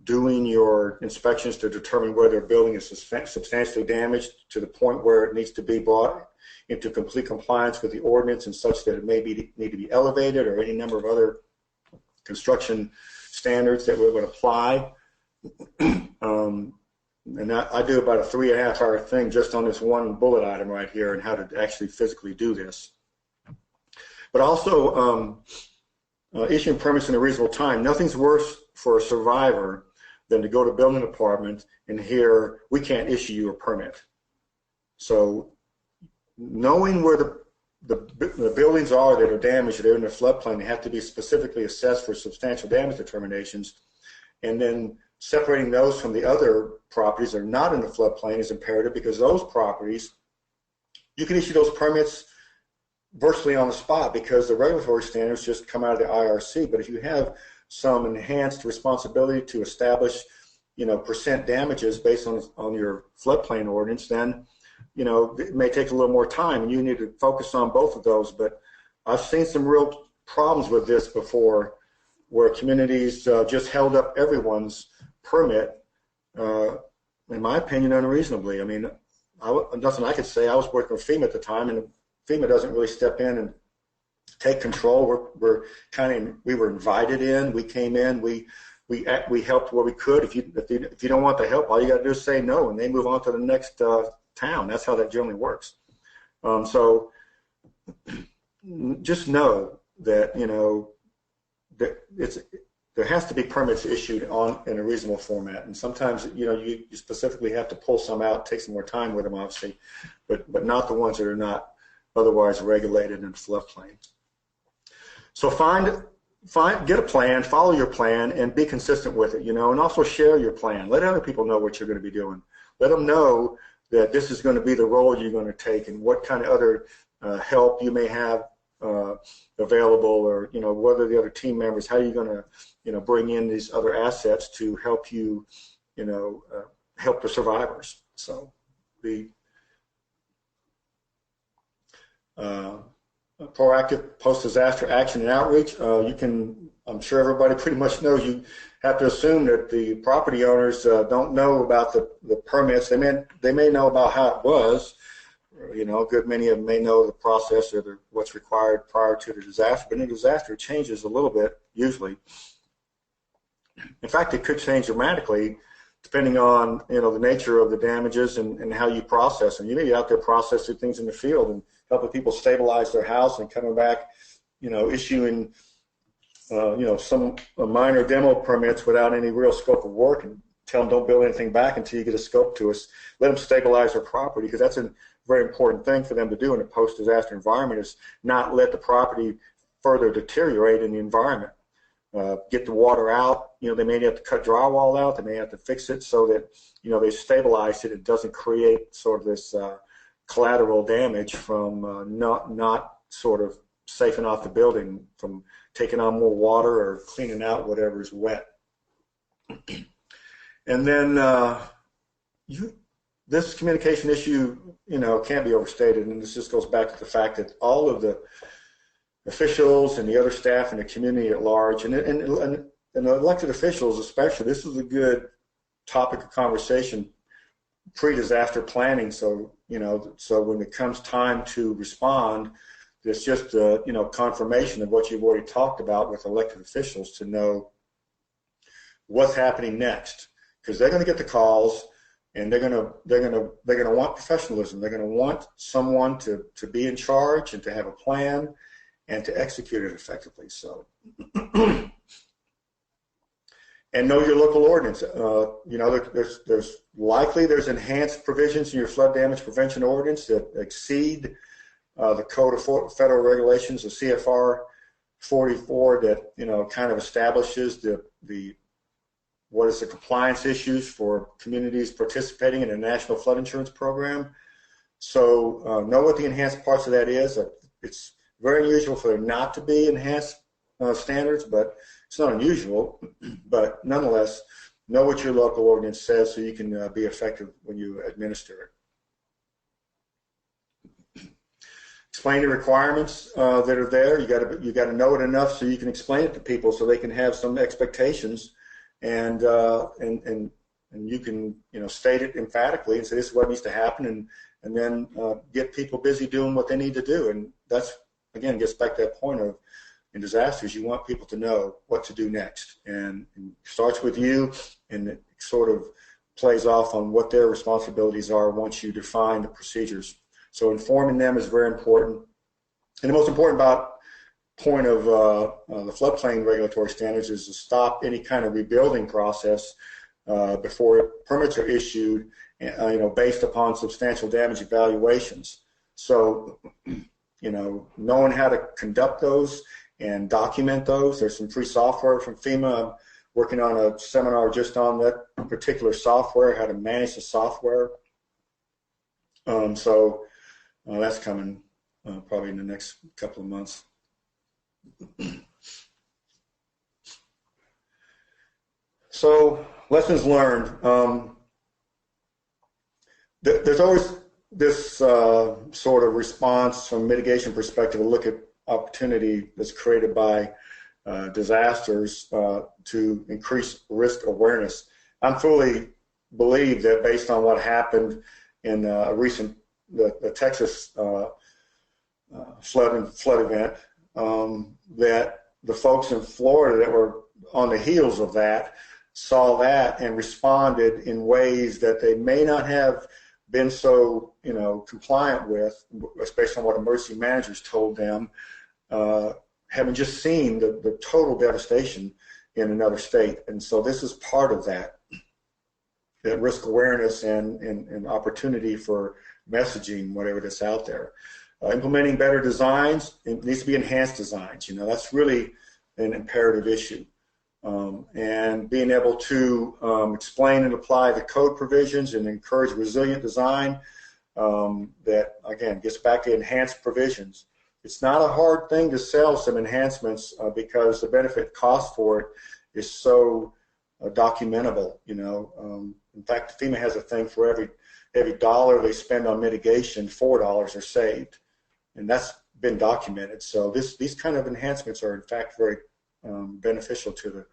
S2: doing your inspections to determine whether a building is substantially damaged to the point where it needs to be brought into complete compliance with the ordinance, and such that it may need to be elevated, or any number of other construction standards that would apply. And I do about a 3.5-hour thing just on this one bullet item right here, and how to actually physically do this. But also issuing permits in a reasonable time. Nothing's worse for a survivor than to go to building department and hear, we can't issue you a permit. So knowing where the buildings are that are damaged, that are in the floodplain, they have to be specifically assessed for substantial damage determinations, and then separating those from the other properties that are not in the floodplain is imperative, because those properties, you can issue those permits virtually on the spot, because the regulatory standards just come out of the IRC. But if you have some enhanced responsibility to establish, you know, percent damages based on your floodplain ordinance, then, you know, it may take a little more time, and you need to focus on both of those. But I've seen some real problems with this before, where communities just held up everyone's permit, in my opinion, unreasonably. I mean, nothing I could say. I was working with FEMA at the time, and FEMA doesn't really step in and take control. We were invited in. We came in. We helped where we could. If you don't want the help, all you got to do is say no, and they move on to the next town. That's how that generally works. So just know that, you know, that there has to be permits issued in a reasonable format, and sometimes, you know, you specifically have to pull some out, take some more time with them, obviously, but not the ones that are not otherwise regulated in the floodplain. So get a plan, follow your plan, and be consistent with it, you know, and also share your plan. Let other people know what you're going to be doing. Let them know that this is going to be the role you're going to take, and what kind of other help you may have available, or, you know, whether the other team members, how are you going to, you know, bring in these other assets to help you, you know, help the survivors. So the proactive post-disaster action and outreach, I'm sure everybody pretty much knows, you have to assume that the property owners don't know about the permits. They may know about how it was. You know, a good many of them may know the process or what's required prior to the disaster, but in a disaster it changes a little bit, usually. In fact, it could change dramatically depending on, you know, the nature of the damages and how you process them. You may be out there processing things in the field and helping people stabilize their house, and coming back, you know, issuing, you know, some minor demo permits without any real scope of work, and tell them don't build anything back until you get a scope to us. Let them stabilize their property, because that's a very important thing for them to do in a post-disaster environment, is not let the property further deteriorate in the environment. Get the water out. You know, they may have to cut drywall out. They may have to fix it so that, you know, they stabilize it. It doesn't create sort of this collateral damage from not sort of safing off the building from taking on more water or cleaning out whatever is wet. And then this communication issue, you know, can't be overstated, and this just goes back to the fact that all of the officials and the other staff and the community at large, and and the elected officials especially, this is a good topic of conversation pre-disaster planning. So, so when it comes time to respond, it's just confirmation of what you've already talked about with elected officials to know what's happening next, because they're going to get the calls, and they're going to want professionalism. They're going to want someone to be in charge and to have a plan and to execute it effectively. So, and know your local ordinance. There's enhanced provisions in your flood damage prevention ordinance that exceed the Code of Federal Regulations, the CFR 44, that kind of establishes what is the compliance issues for communities participating in a national flood insurance program. So know what the enhanced parts of that is. It's very unusual for there not to be enhanced standards, but it's not unusual. But nonetheless, know what your local ordinance says so you can be effective when you administer it. Explain the requirements that are there. You got to know it enough so you can explain it to people so they can have some expectations. And you can state it emphatically and say this is what needs to happen, and then get people busy doing what they need to do. And that's, again, gets back to that point of, in disasters, you want people to know what to do next, and it starts with you, and it sort of plays off on what their responsibilities are once you define the procedures. So informing them is very important. And the most important point of the floodplain regulatory standards is to stop any kind of rebuilding process before permits are issued, based upon substantial damage evaluations. So, knowing how to conduct those and document those. There's some free software from FEMA. I'm working on a seminar just on that particular software, how to manage the software. So that's coming probably in the next couple of months. So lessons learned. There's always this sort of response from a mitigation perspective, a look at opportunity that's created by disasters to increase risk awareness. I fully believe that based on what happened in a recent the Texas flood event, that the folks in Florida that were on the heels of that saw that and responded in ways that they may not have been so compliant with, based on what emergency managers told them, having just seen the total devastation in another state. And so this is part of that risk awareness and opportunity for messaging, whatever that's out there. Implementing better designs, it needs to be enhanced designs. That's really an imperative issue. And being able to explain and apply the code provisions and encourage resilient design, that, again, gets back to enhanced provisions. It's not a hard thing to sell some enhancements because the benefit cost for it is so documentable. In fact, FEMA has a thing for every dollar they spend on mitigation, $4 are saved, and that's been documented. So these kind of enhancements are in fact very beneficial to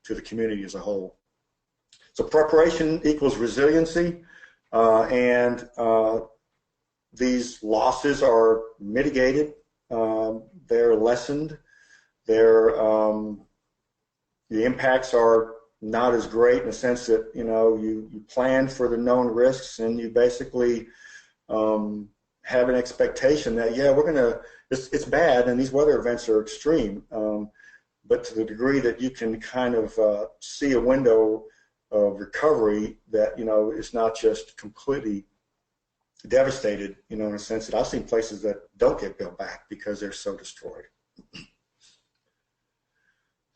S2: the community as a whole. So preparation equals resiliency, and these losses are mitigated. They're lessened. The impacts are not as great in the sense that you plan for the known risks, and you basically have an expectation that it's bad and these weather events are extreme, but to the degree that you can kind of see a window of recovery that is not just completely devastated, in a sense that I've seen places that don't get built back because they're so destroyed.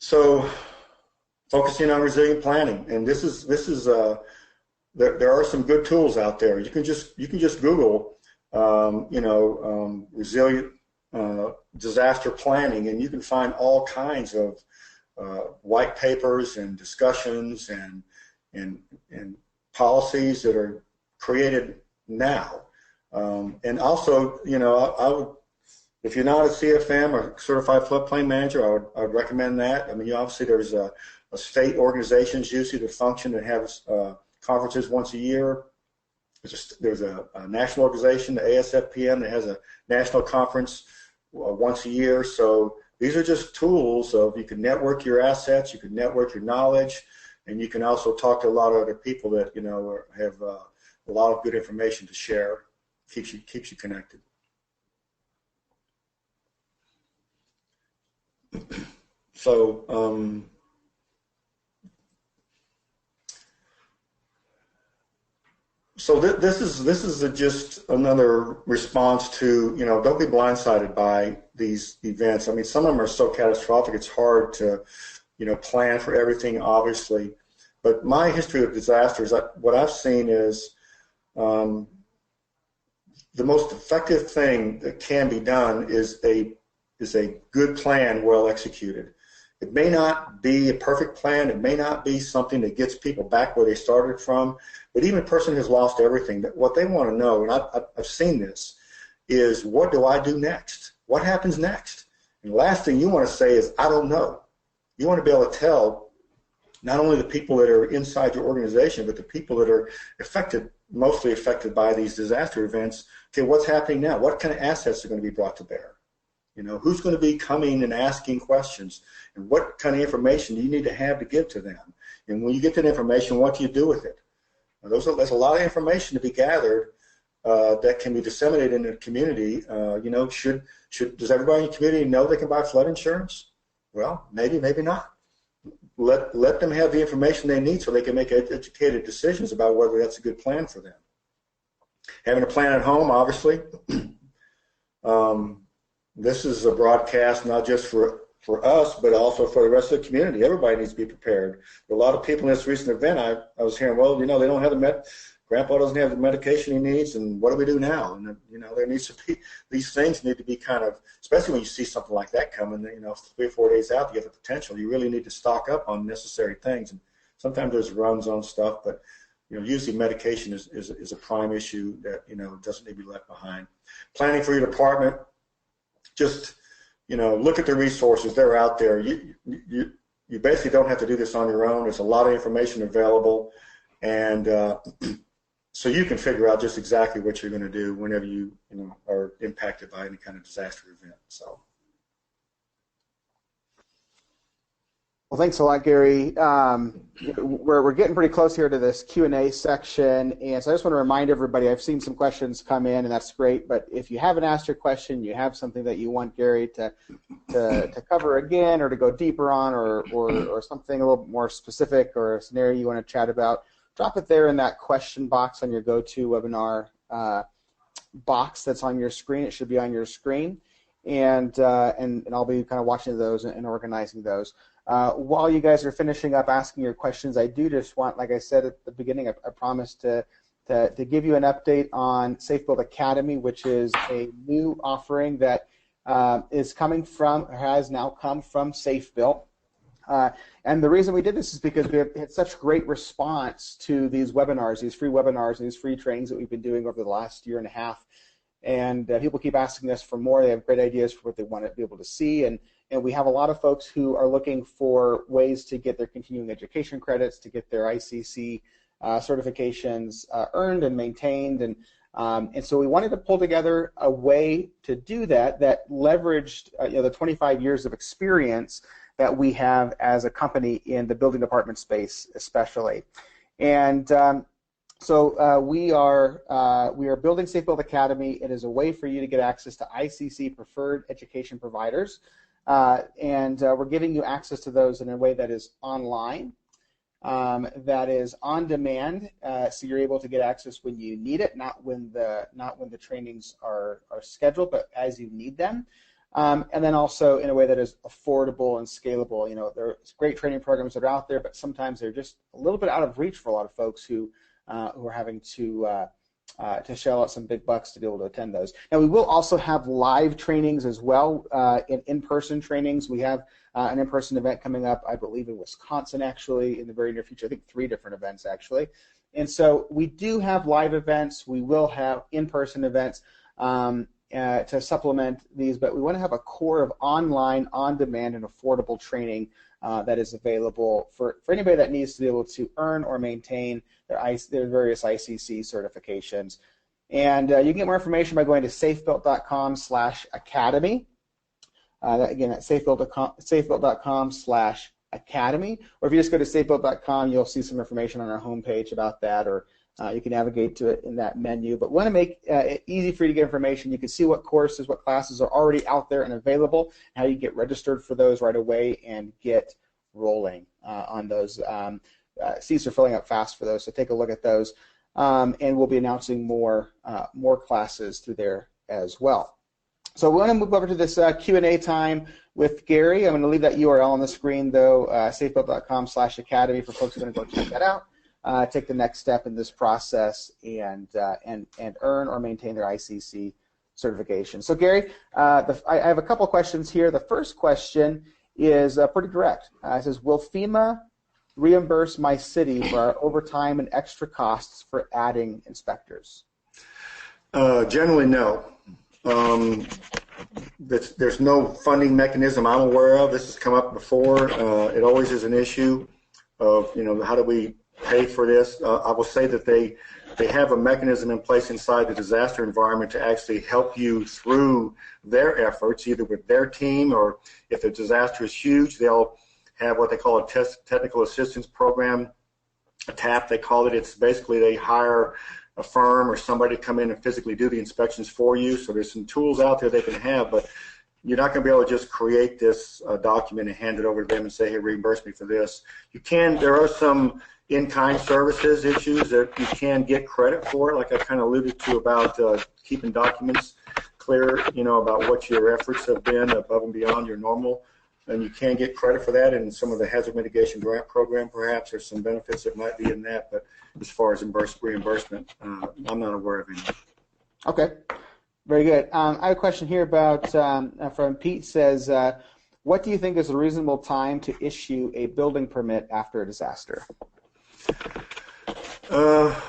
S2: So focusing on resilient planning, and this is there are some good tools out there. You can just Google resilient disaster planning, and you can find all kinds of white papers and discussions and policies that are created now. And also, I would, if you're not a CFM or certified floodplain manager, I would recommend that. I mean, obviously there's a state organizations usually to function and have conferences once a year. There's a national organization, the ASFPM, that has a national conference once a year. So these are just tools of you can network your assets, you can network your knowledge, and you can also talk to a lot of other people that have a lot of good information to share. Keeps you connected. So this is just another response to, don't be blindsided by these events. I mean, some of them are so catastrophic it's hard to plan for everything, obviously. But my history of disasters, what I've seen is the most effective thing that can be done is a good plan well executed. It may not be a perfect plan. It may not be something that gets people back where they started from. But even a person who's lost everything, what they want to know, and I've seen this, is what do I do next? What happens next? And the last thing you want to say is, I don't know. You want to be able to tell not only the people that are inside your organization, but the people that are mostly affected by these disaster events, okay, what's happening now? What kind of assets are going to be brought to bear? Who's going to be coming and asking questions? And what kind of information do you need to have to give to them? And when you get that information, what do you do with it? There's a lot of information to be gathered that can be disseminated in the community. Does everybody in the community know they can buy flood insurance? Well, maybe not. Let them have the information they need so they can make educated decisions about whether that's a good plan for them. Having a plan at home, obviously. This is a broadcast not just for us, but also for the rest of the community. Everybody needs to be prepared. There are a lot of people in this recent event, I was hearing, well, they don't have Grandpa doesn't have the medication he needs, and what do we do now? And, there needs to be, these things need to be kind of, especially when you see something like that coming, 3 or 4 days out, you get the potential. You really need to stock up on necessary things. And sometimes there's runs on stuff, but, usually medication is a prime issue that, doesn't need to be left behind. Planning for your department, just, look at the resources. They're out there. You basically don't have to do this on your own. There's a lot of information available, and so you can figure out just exactly what you're going to do whenever you are impacted by any kind of disaster event. So.
S1: Well, thanks a lot, Gary. We're getting pretty close here to this Q&A section, and so I just want to remind everybody, I've seen some questions come in, and that's great, but if you haven't asked your question, you have something that you want Gary to cover again or to go deeper on or something a little bit more specific or a scenario you want to chat about, drop it there in that question box on your GoToWebinar box that's on your screen. It should be on your screen, and I'll be kind of watching those and organizing those. While you guys are finishing up asking your questions, I do just want, like I said at the beginning, I promised to give you an update on SAFEbuilt Academy, which is a new offering that is coming from, or has now come from SAFEbuilt. And the reason we did this is because we have had such great response to these webinars, these free webinars, and these free trainings that we've been doing over the last year and a half. And people keep asking us for more. They have great ideas for what they want to be able to see. And we have a lot of folks who are looking for ways to get their continuing education credits, to get their ICC certifications earned and maintained. And so we wanted to pull together a way to do that leveraged the 25 years of experience that we have as a company in the building department space, especially. And so we are building SAFEbuilt Academy. It is a way for you to get access to ICC preferred education providers, and we're giving you access to those in a way that is online, that is on demand, so you're able to get access when you need it, not when the trainings are scheduled, but as you need them. And then also in a way that is affordable and scalable. There's great training programs that are out there, but sometimes they're just a little bit out of reach for a lot of folks who are having to shell out some big bucks to be able to attend those. Now, we will also have live trainings as well, in-person trainings. We have an in-person event coming up, I believe, in Wisconsin, actually, in the very near future. I think 3 different events, actually. And so we do have live events. We will have in-person events to supplement these, but we want to have a core of online, on-demand, and affordable training that is available for anybody that needs to be able to earn or maintain their various ICC certifications. And you can get more information by going to safebuilt.com/academy. Again, at safebuilt.com/academy. Or if you just go to safebuilt.com, you'll see some information on our homepage about that, or you can navigate to it in that menu. But we want to make it easy for you to get information. You can see what courses, what classes are already out there and available, and how you get registered for those right away and get rolling on those. Seats are filling up fast for those, so take a look at those. And we'll be announcing more classes through there as well. So we want to move over to this Q&A time with Gary. I'm going to leave that URL on the screen, though, safebuilt.com/academy for folks who are going to go check that out. Take the next step in this process and earn or maintain their ICC certification. So Gary, I have a couple questions here. The first question is pretty direct. It says, will FEMA reimburse my city for our overtime and extra costs for adding inspectors?
S2: Generally, no. There's no funding mechanism I'm aware of. This has come up before. It always is an issue of, how do we pay for this? I will say that they have a mechanism in place inside the disaster environment to actually help you through their efforts, either with their team, or if the disaster is huge, they'll have what they call a technical assistance program, a TAP they call it. It's basically they hire a firm or somebody to come in and physically do the inspections for you. So there's some tools out there they can have, but you're not going to be able to just create this document and hand it over to them and say, hey, reimburse me for this. You can, there are some in-kind services issues that you can get credit for, like I kind of alluded to about keeping documents clear, about what your efforts have been above and beyond your normal. And you can get credit for that in some of the hazard mitigation grant program, perhaps. There's some benefits that might be in that, but as far as reimbursement, I'm not aware of any.
S1: Okay, very good. I have a question here about from Pete. Says, what do you think is a reasonable time to issue a building permit after a disaster?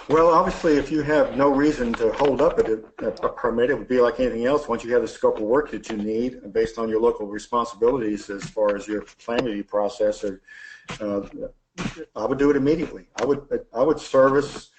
S2: Well, obviously, if you have no reason to hold up a permit, it would be like anything else. Once you have the scope of work that you need, based on your local responsibilities as far as your calamity process, I would do it immediately. I would service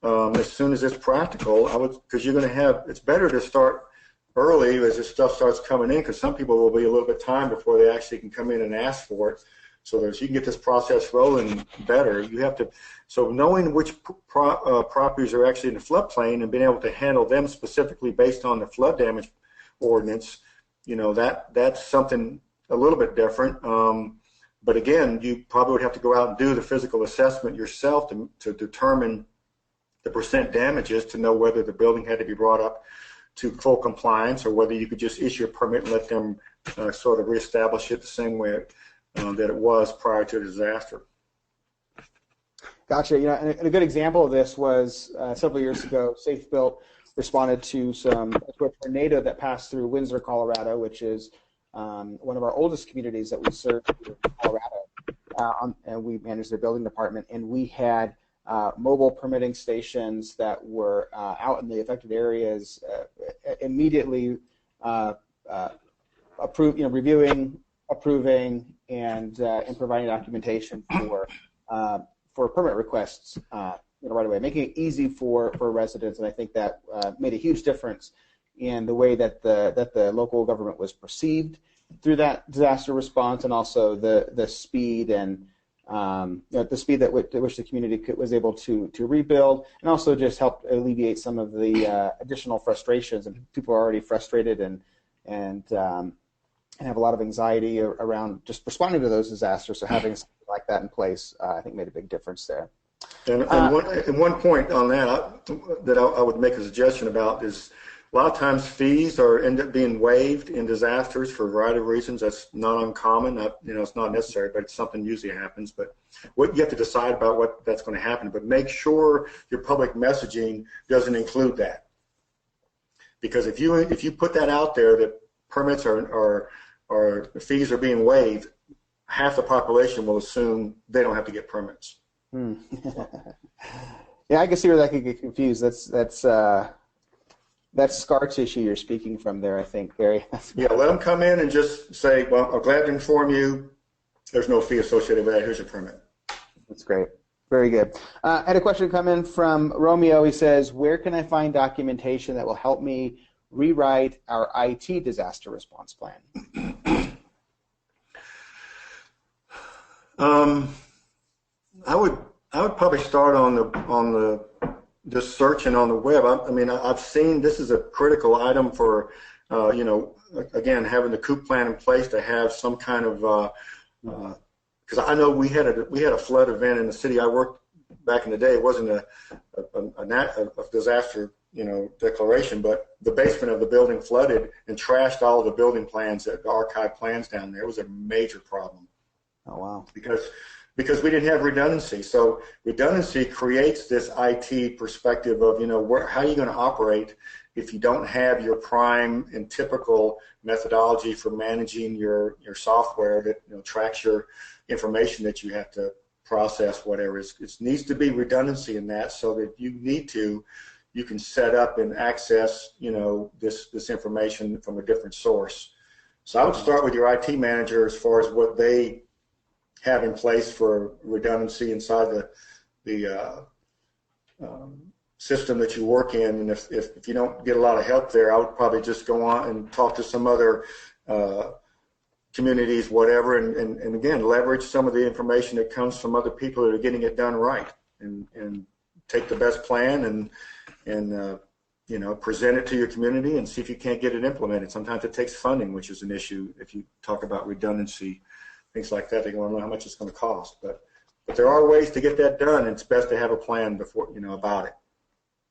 S2: as soon as it's practical. Because you're going to have. It's better to start early as this stuff starts coming in, because some people will be a little bit time before they actually can come in and ask for it. So that you can get this process rolling better, you have to. So knowing which properties are actually in the floodplain and being able to handle them specifically based on the flood damage ordinance, that's something a little bit different. But again, you probably would have to go out and do the physical assessment yourself to determine the percent damages to know whether the building had to be brought up to full compliance or whether you could just issue a permit and let them sort of reestablish it the same way that it was prior to the disaster.
S1: Gotcha. And a good example of this was several years ago, SAFEbuilt responded to a tornado that passed through Windsor, Colorado, which is one of our oldest communities that we serve in Colorado. And we managed their building department, and we had mobile permitting stations that were out in the affected areas, immediately reviewing, approving, and providing documentation for permit requests right away, making it easy for residents. And I think that made a huge difference in the way that the local government was perceived through that disaster response, and also the speed and the speed at which the community was able to rebuild, and also just helped alleviate some of the additional frustrations. And people are already frustrated and have a lot of anxiety around just responding to those disasters. So having something like that in place, I think, made a big difference there.
S2: And one point on that I would make a suggestion about is a lot of times fees end up being waived in disasters for a variety of reasons. That's not uncommon. It's not necessary, but it's something usually happens. But what you have to decide about what that's going to happen. But make sure your public messaging doesn't include that, because if you put that out there that permits or fees are being waived, half the population will assume they don't have to get permits.
S1: Yeah, I can see where that could get confused. That's scar tissue you're speaking from there, I think, Gary.
S2: Yeah, let them come in and just say, well, I'm glad to inform you, There's no fee associated with that. Here's your permit.
S1: That's great. Very good. I had a question come in from Romeo. He says, where can I find documentation that will help me rewrite our IT disaster response plan?
S2: I would probably start on the just searching on the web. I mean, I've seen this is a critical item for again, having the COOP plan in place to have some kind of because I know we had a flood event in the city I worked back in the day. It wasn't a disaster declaration, but the basement of the building flooded and trashed all the building plans, the archive plans down there. It was a major problem.
S1: Oh wow!
S2: Because we didn't have redundancy. So redundancy creates this IT perspective of how are you going to operate if you don't have your prime and typical methodology for managing your software that tracks your information that you have to process, whatever. It needs to be redundancy in that, so that you can set up and access this information from a different source. So I would start with your IT manager as far as what they have in place for redundancy inside the system that you work in. And if you don't get a lot of help there, I would probably just go on and talk to some other communities, whatever, and again, leverage some of the information that comes from other people that are getting it done right, and take the best plan and present it to your community and see if you can't get it implemented. Sometimes it takes funding, which is an issue if you talk about redundancy, things like that. They want to know how much it's going to cost, but there are ways to get that done, and it's best to have a plan before about it.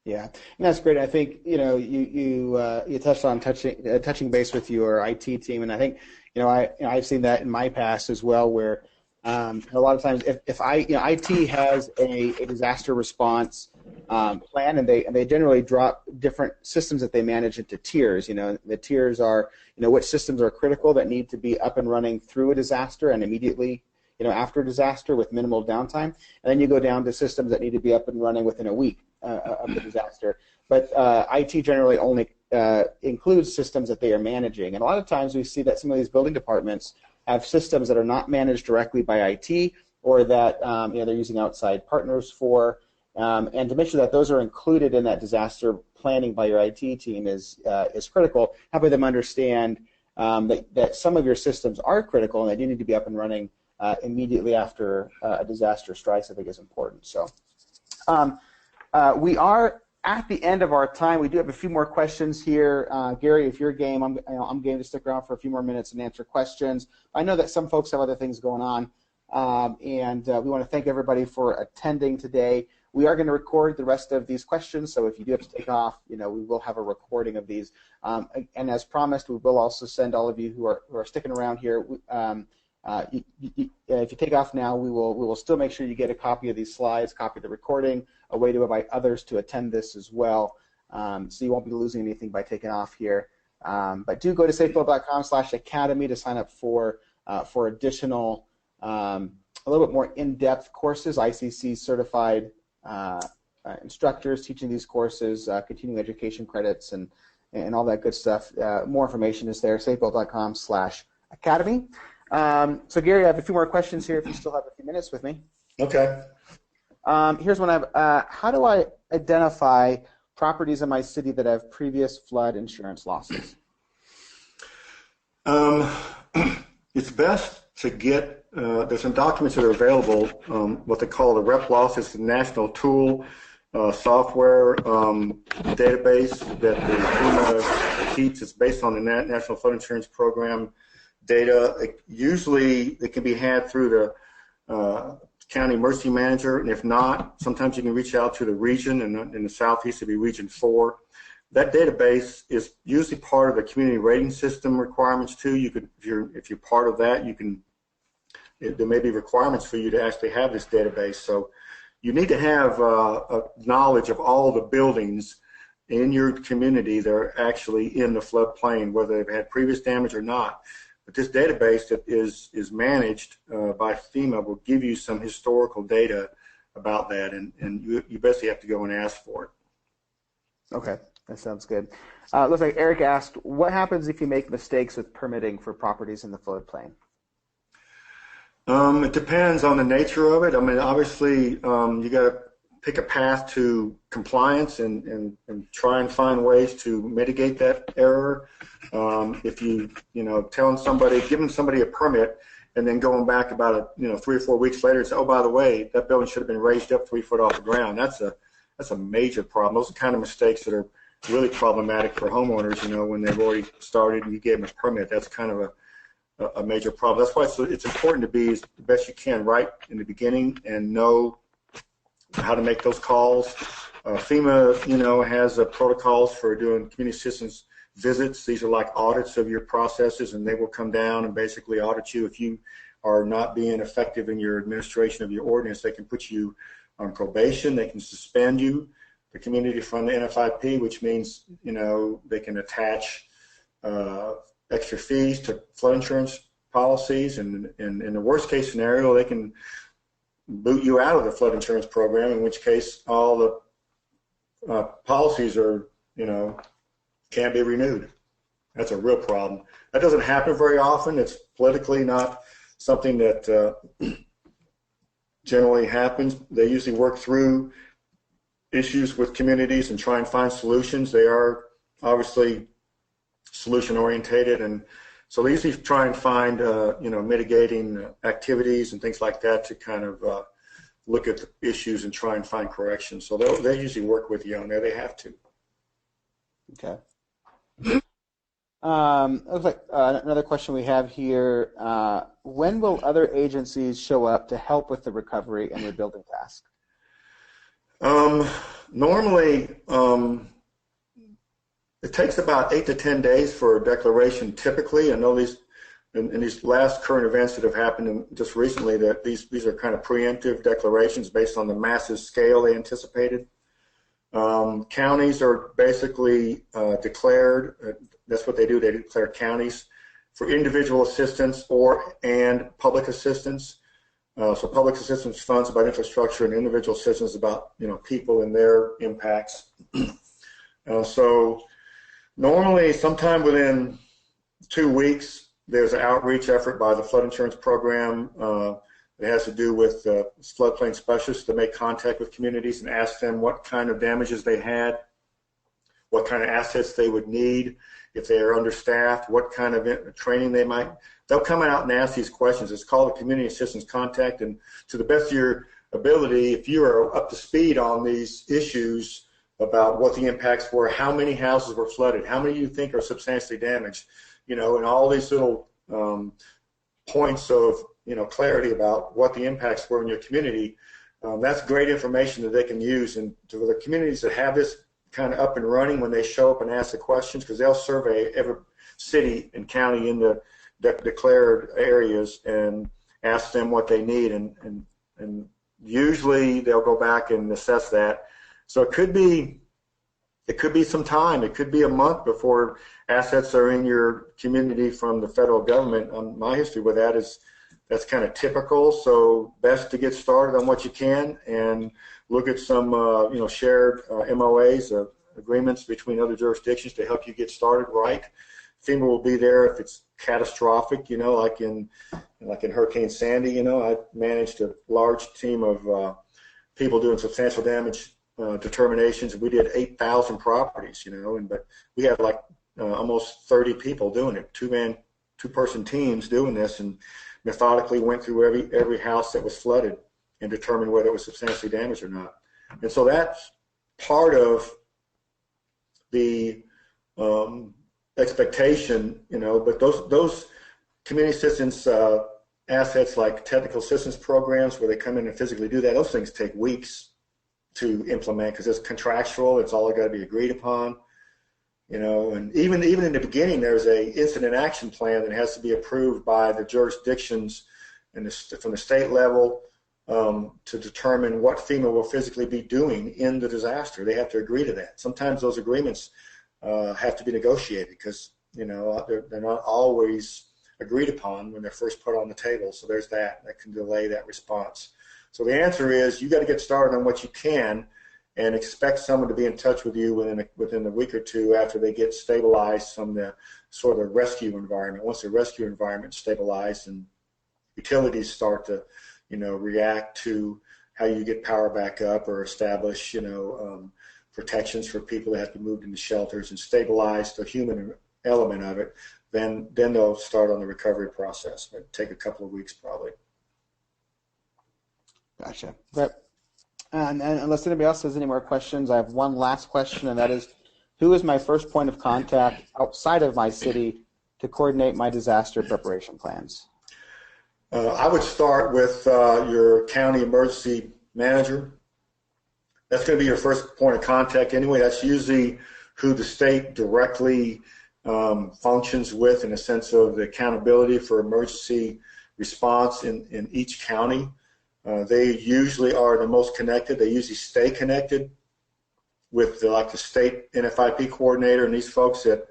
S1: Yeah, and that's great. I think you touched on touching base with your IT team, and I think I've seen that in my past as well, where a lot of times if IT has a disaster response plan, and they generally drop different systems that they manage into tiers. The tiers are which systems are critical that need to be up and running through a disaster and immediately after a disaster with minimal downtime, and then you go down to systems that need to be up and running within a week of the disaster. But IT generally only includes systems that they are managing, and a lot of times we see that some of these building departments have systems that are not managed directly by IT, or that they're using outside partners for, and to make sure that those are included in that disaster planning by your IT team is critical. Helping them understand that some of your systems are critical and that you need to be up and running immediately after a disaster strikes, I think is important. So we are at the end of our time. We do have a few more questions here. Gary, if you're game, I'm game to stick around for a few more minutes and answer questions. I know that some folks have other things going on, and we want to thank everybody for attending today. We are going to record the rest of these questions, so if you do have to take off, we will have a recording of these. And as promised, we will also send all of you who are sticking around here. If you take off now, we will still make sure you get a copy of these slides, copy of the recording, a way to invite others to attend this as well. So you won't be losing anything by taking off here. But do go to safebuilt.com/academy to sign up for additional, a little bit more in-depth courses, ICC certified instructors teaching these courses, continuing education credits, and all that good stuff. More information is there, safebuilt.com/academy. So Gary, I have a few more questions here if you still have a few minutes with me.
S2: Okay.
S1: Here's one I have. How do I identify properties in my city that have previous flood insurance losses?
S2: It's best to get, there's some documents that are available, what they call the REP loss. It's the national tool software database that the FEMA keeps. It's based on the National Flood Insurance Program data. Usually it can be had through the county emergency manager, and if not, sometimes you can reach out to the region, and in the southeast it'd be Region 4. That database is usually part of the community rating system requirements too. You could, if you're part of that, there may be requirements for you to actually have this database. So you need to have a knowledge of all the buildings in your community that are actually in the floodplain, whether they've had previous damage or not. But this database that is managed by FEMA will give you some historical data about that, and you basically have to go and ask for it.
S1: Okay, that sounds good. Looks like Eric asked, what happens if you make mistakes with permitting for properties in the floodplain?
S2: It depends on the nature of it. I mean, obviously, you got to pick a path to compliance and try and find ways to mitigate that error. If telling somebody, giving somebody a permit, and then going back about 3 or 4 weeks later and say, oh, by the way, that building should have been raised up 3 foot off the ground. That's a major problem. Those are the kind of mistakes that are really problematic for homeowners. When they've already started and you gave them a permit, that's kind of a major problem. That's why it's important to be as the best you can right in the beginning and know how to make those calls. FEMA, has protocols for doing community assistance visits. These are like audits of your processes, and they will come down and basically audit you. If you are not being effective in your administration of your ordinance, they can put you on probation. They can suspend you. The community fund the NFIP, which means they can attach extra fees to flood insurance policies, and in the worst case scenario, they can boot you out of the flood insurance program, in which case all the policies are, can't be renewed. That's a real problem. That doesn't happen very often. It's politically not something that generally happens. They usually work through issues with communities and try and find solutions. They are obviously solution orientated, and so they usually try and find mitigating activities and things like that to kind of look at the issues and try and find corrections. So they usually work with you on there. They have to.
S1: Okay. Looks like another question we have here. When will other agencies show up to help with the recovery and rebuilding task?
S2: Normally, it takes about 8 to 10 days for a declaration typically. I know in these last current events that have happened just recently, that these are kind of preemptive declarations based on the massive scale they anticipated. Counties are basically declared. That's what they do. They declare counties for individual assistance and public assistance. So public assistance funds about infrastructure, and individual assistance about people and their impacts. So normally, sometime within 2 weeks, there's an outreach effort by the flood insurance program. It has to do with floodplain specialists to make contact with communities and ask them what kind of damages they had, what kind of assets they would need, if they are understaffed, what kind of training they might. They'll come out and ask these questions. It's called a community assistance contact, and to the best of your ability, if you are up to speed on these issues about what the impacts were, how many houses were flooded, how many you think are substantially damaged, and all these little points of clarity about what the impacts were in your community, that's great information that they can use. And to the communities that have this kind of up and running, when they show up and ask the questions, because they'll survey every city and county in the declared areas and ask them what they need, and usually they'll go back and assess that. So it could be some time. It could be a month before assets are in your community from the federal government. My history with that is that's kind of typical. So best to get started on what you can and look at some shared MOAs, agreements between other jurisdictions to help you get started right. FEMA will be there if it's catastrophic, like in Hurricane Sandy. I managed a large team of people doing substantial damage determinations. We did 8,000 properties, but we had like almost 30 people doing it, two-person teams doing this, and methodically went through every house that was flooded and determined whether it was substantially damaged or not. And so that's part of the expectation, but those community assistance assets, like technical assistance programs where they come in and physically do that, those things take weeks to implement because it's contractual. It's all got to be agreed upon, and even in the beginning, there's a incident action plan that has to be approved by the jurisdictions and from the state level to determine what FEMA will physically be doing in the disaster. They have to agree to that. Sometimes those agreements have to be negotiated because they're not always agreed upon when they're first put on the table. So there's that can delay that response. So the answer is you got to get started on what you can and expect someone to be in touch with you within a week or two after they get stabilized from the sort of rescue environment. Once the rescue environment is stabilized and utilities start to, react to how you get power back up or establish, protections for people that have to be moved into shelters and stabilize the human element of it, then they'll start on the recovery process. It'll take a couple of weeks probably.
S1: Gotcha. Okay. And unless anybody else has any more questions, I have one last question, and that is, who is my first point of contact outside of my city to coordinate my disaster preparation plans?
S2: I would start with your county emergency manager. That's going to be your first point of contact anyway. That's usually who the state directly functions with in a sense of the accountability for emergency response in each county. They usually are the most connected. They usually stay connected with the state NFIP coordinator and these folks that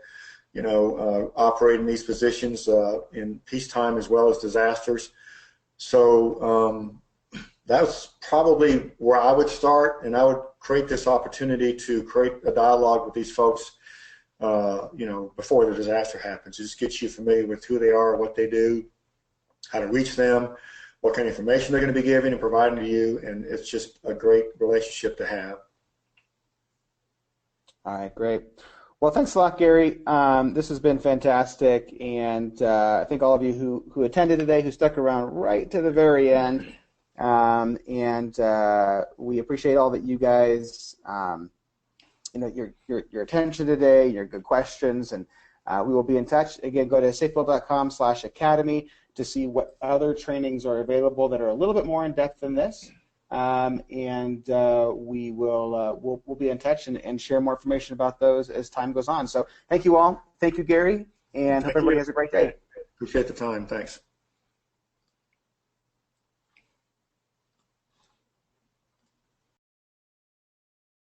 S2: operate in these positions in peacetime as well as disasters. So that's probably where I would start, and I would create this opportunity to create a dialogue with these folks, before the disaster happens. It just gets you familiar with who they are, what they do, how to reach them, what kind of information they're going to be giving and providing to you, and it's just a great relationship to have.
S1: All right, great. Well, thanks a lot, Gary. This has been fantastic, and I think all of you who attended today, who stuck around right to the very end, and we appreciate all that you guys, your attention today, your good questions, and we will be in touch. Again, go to safebuilt.com/academy to see what other trainings are available that are a little bit more in depth than this. And we will we'll be in touch and share more information about those as time goes on. So thank you all. Thank you, Gary, and hope everybody has a great day.
S2: Appreciate the time. Thanks.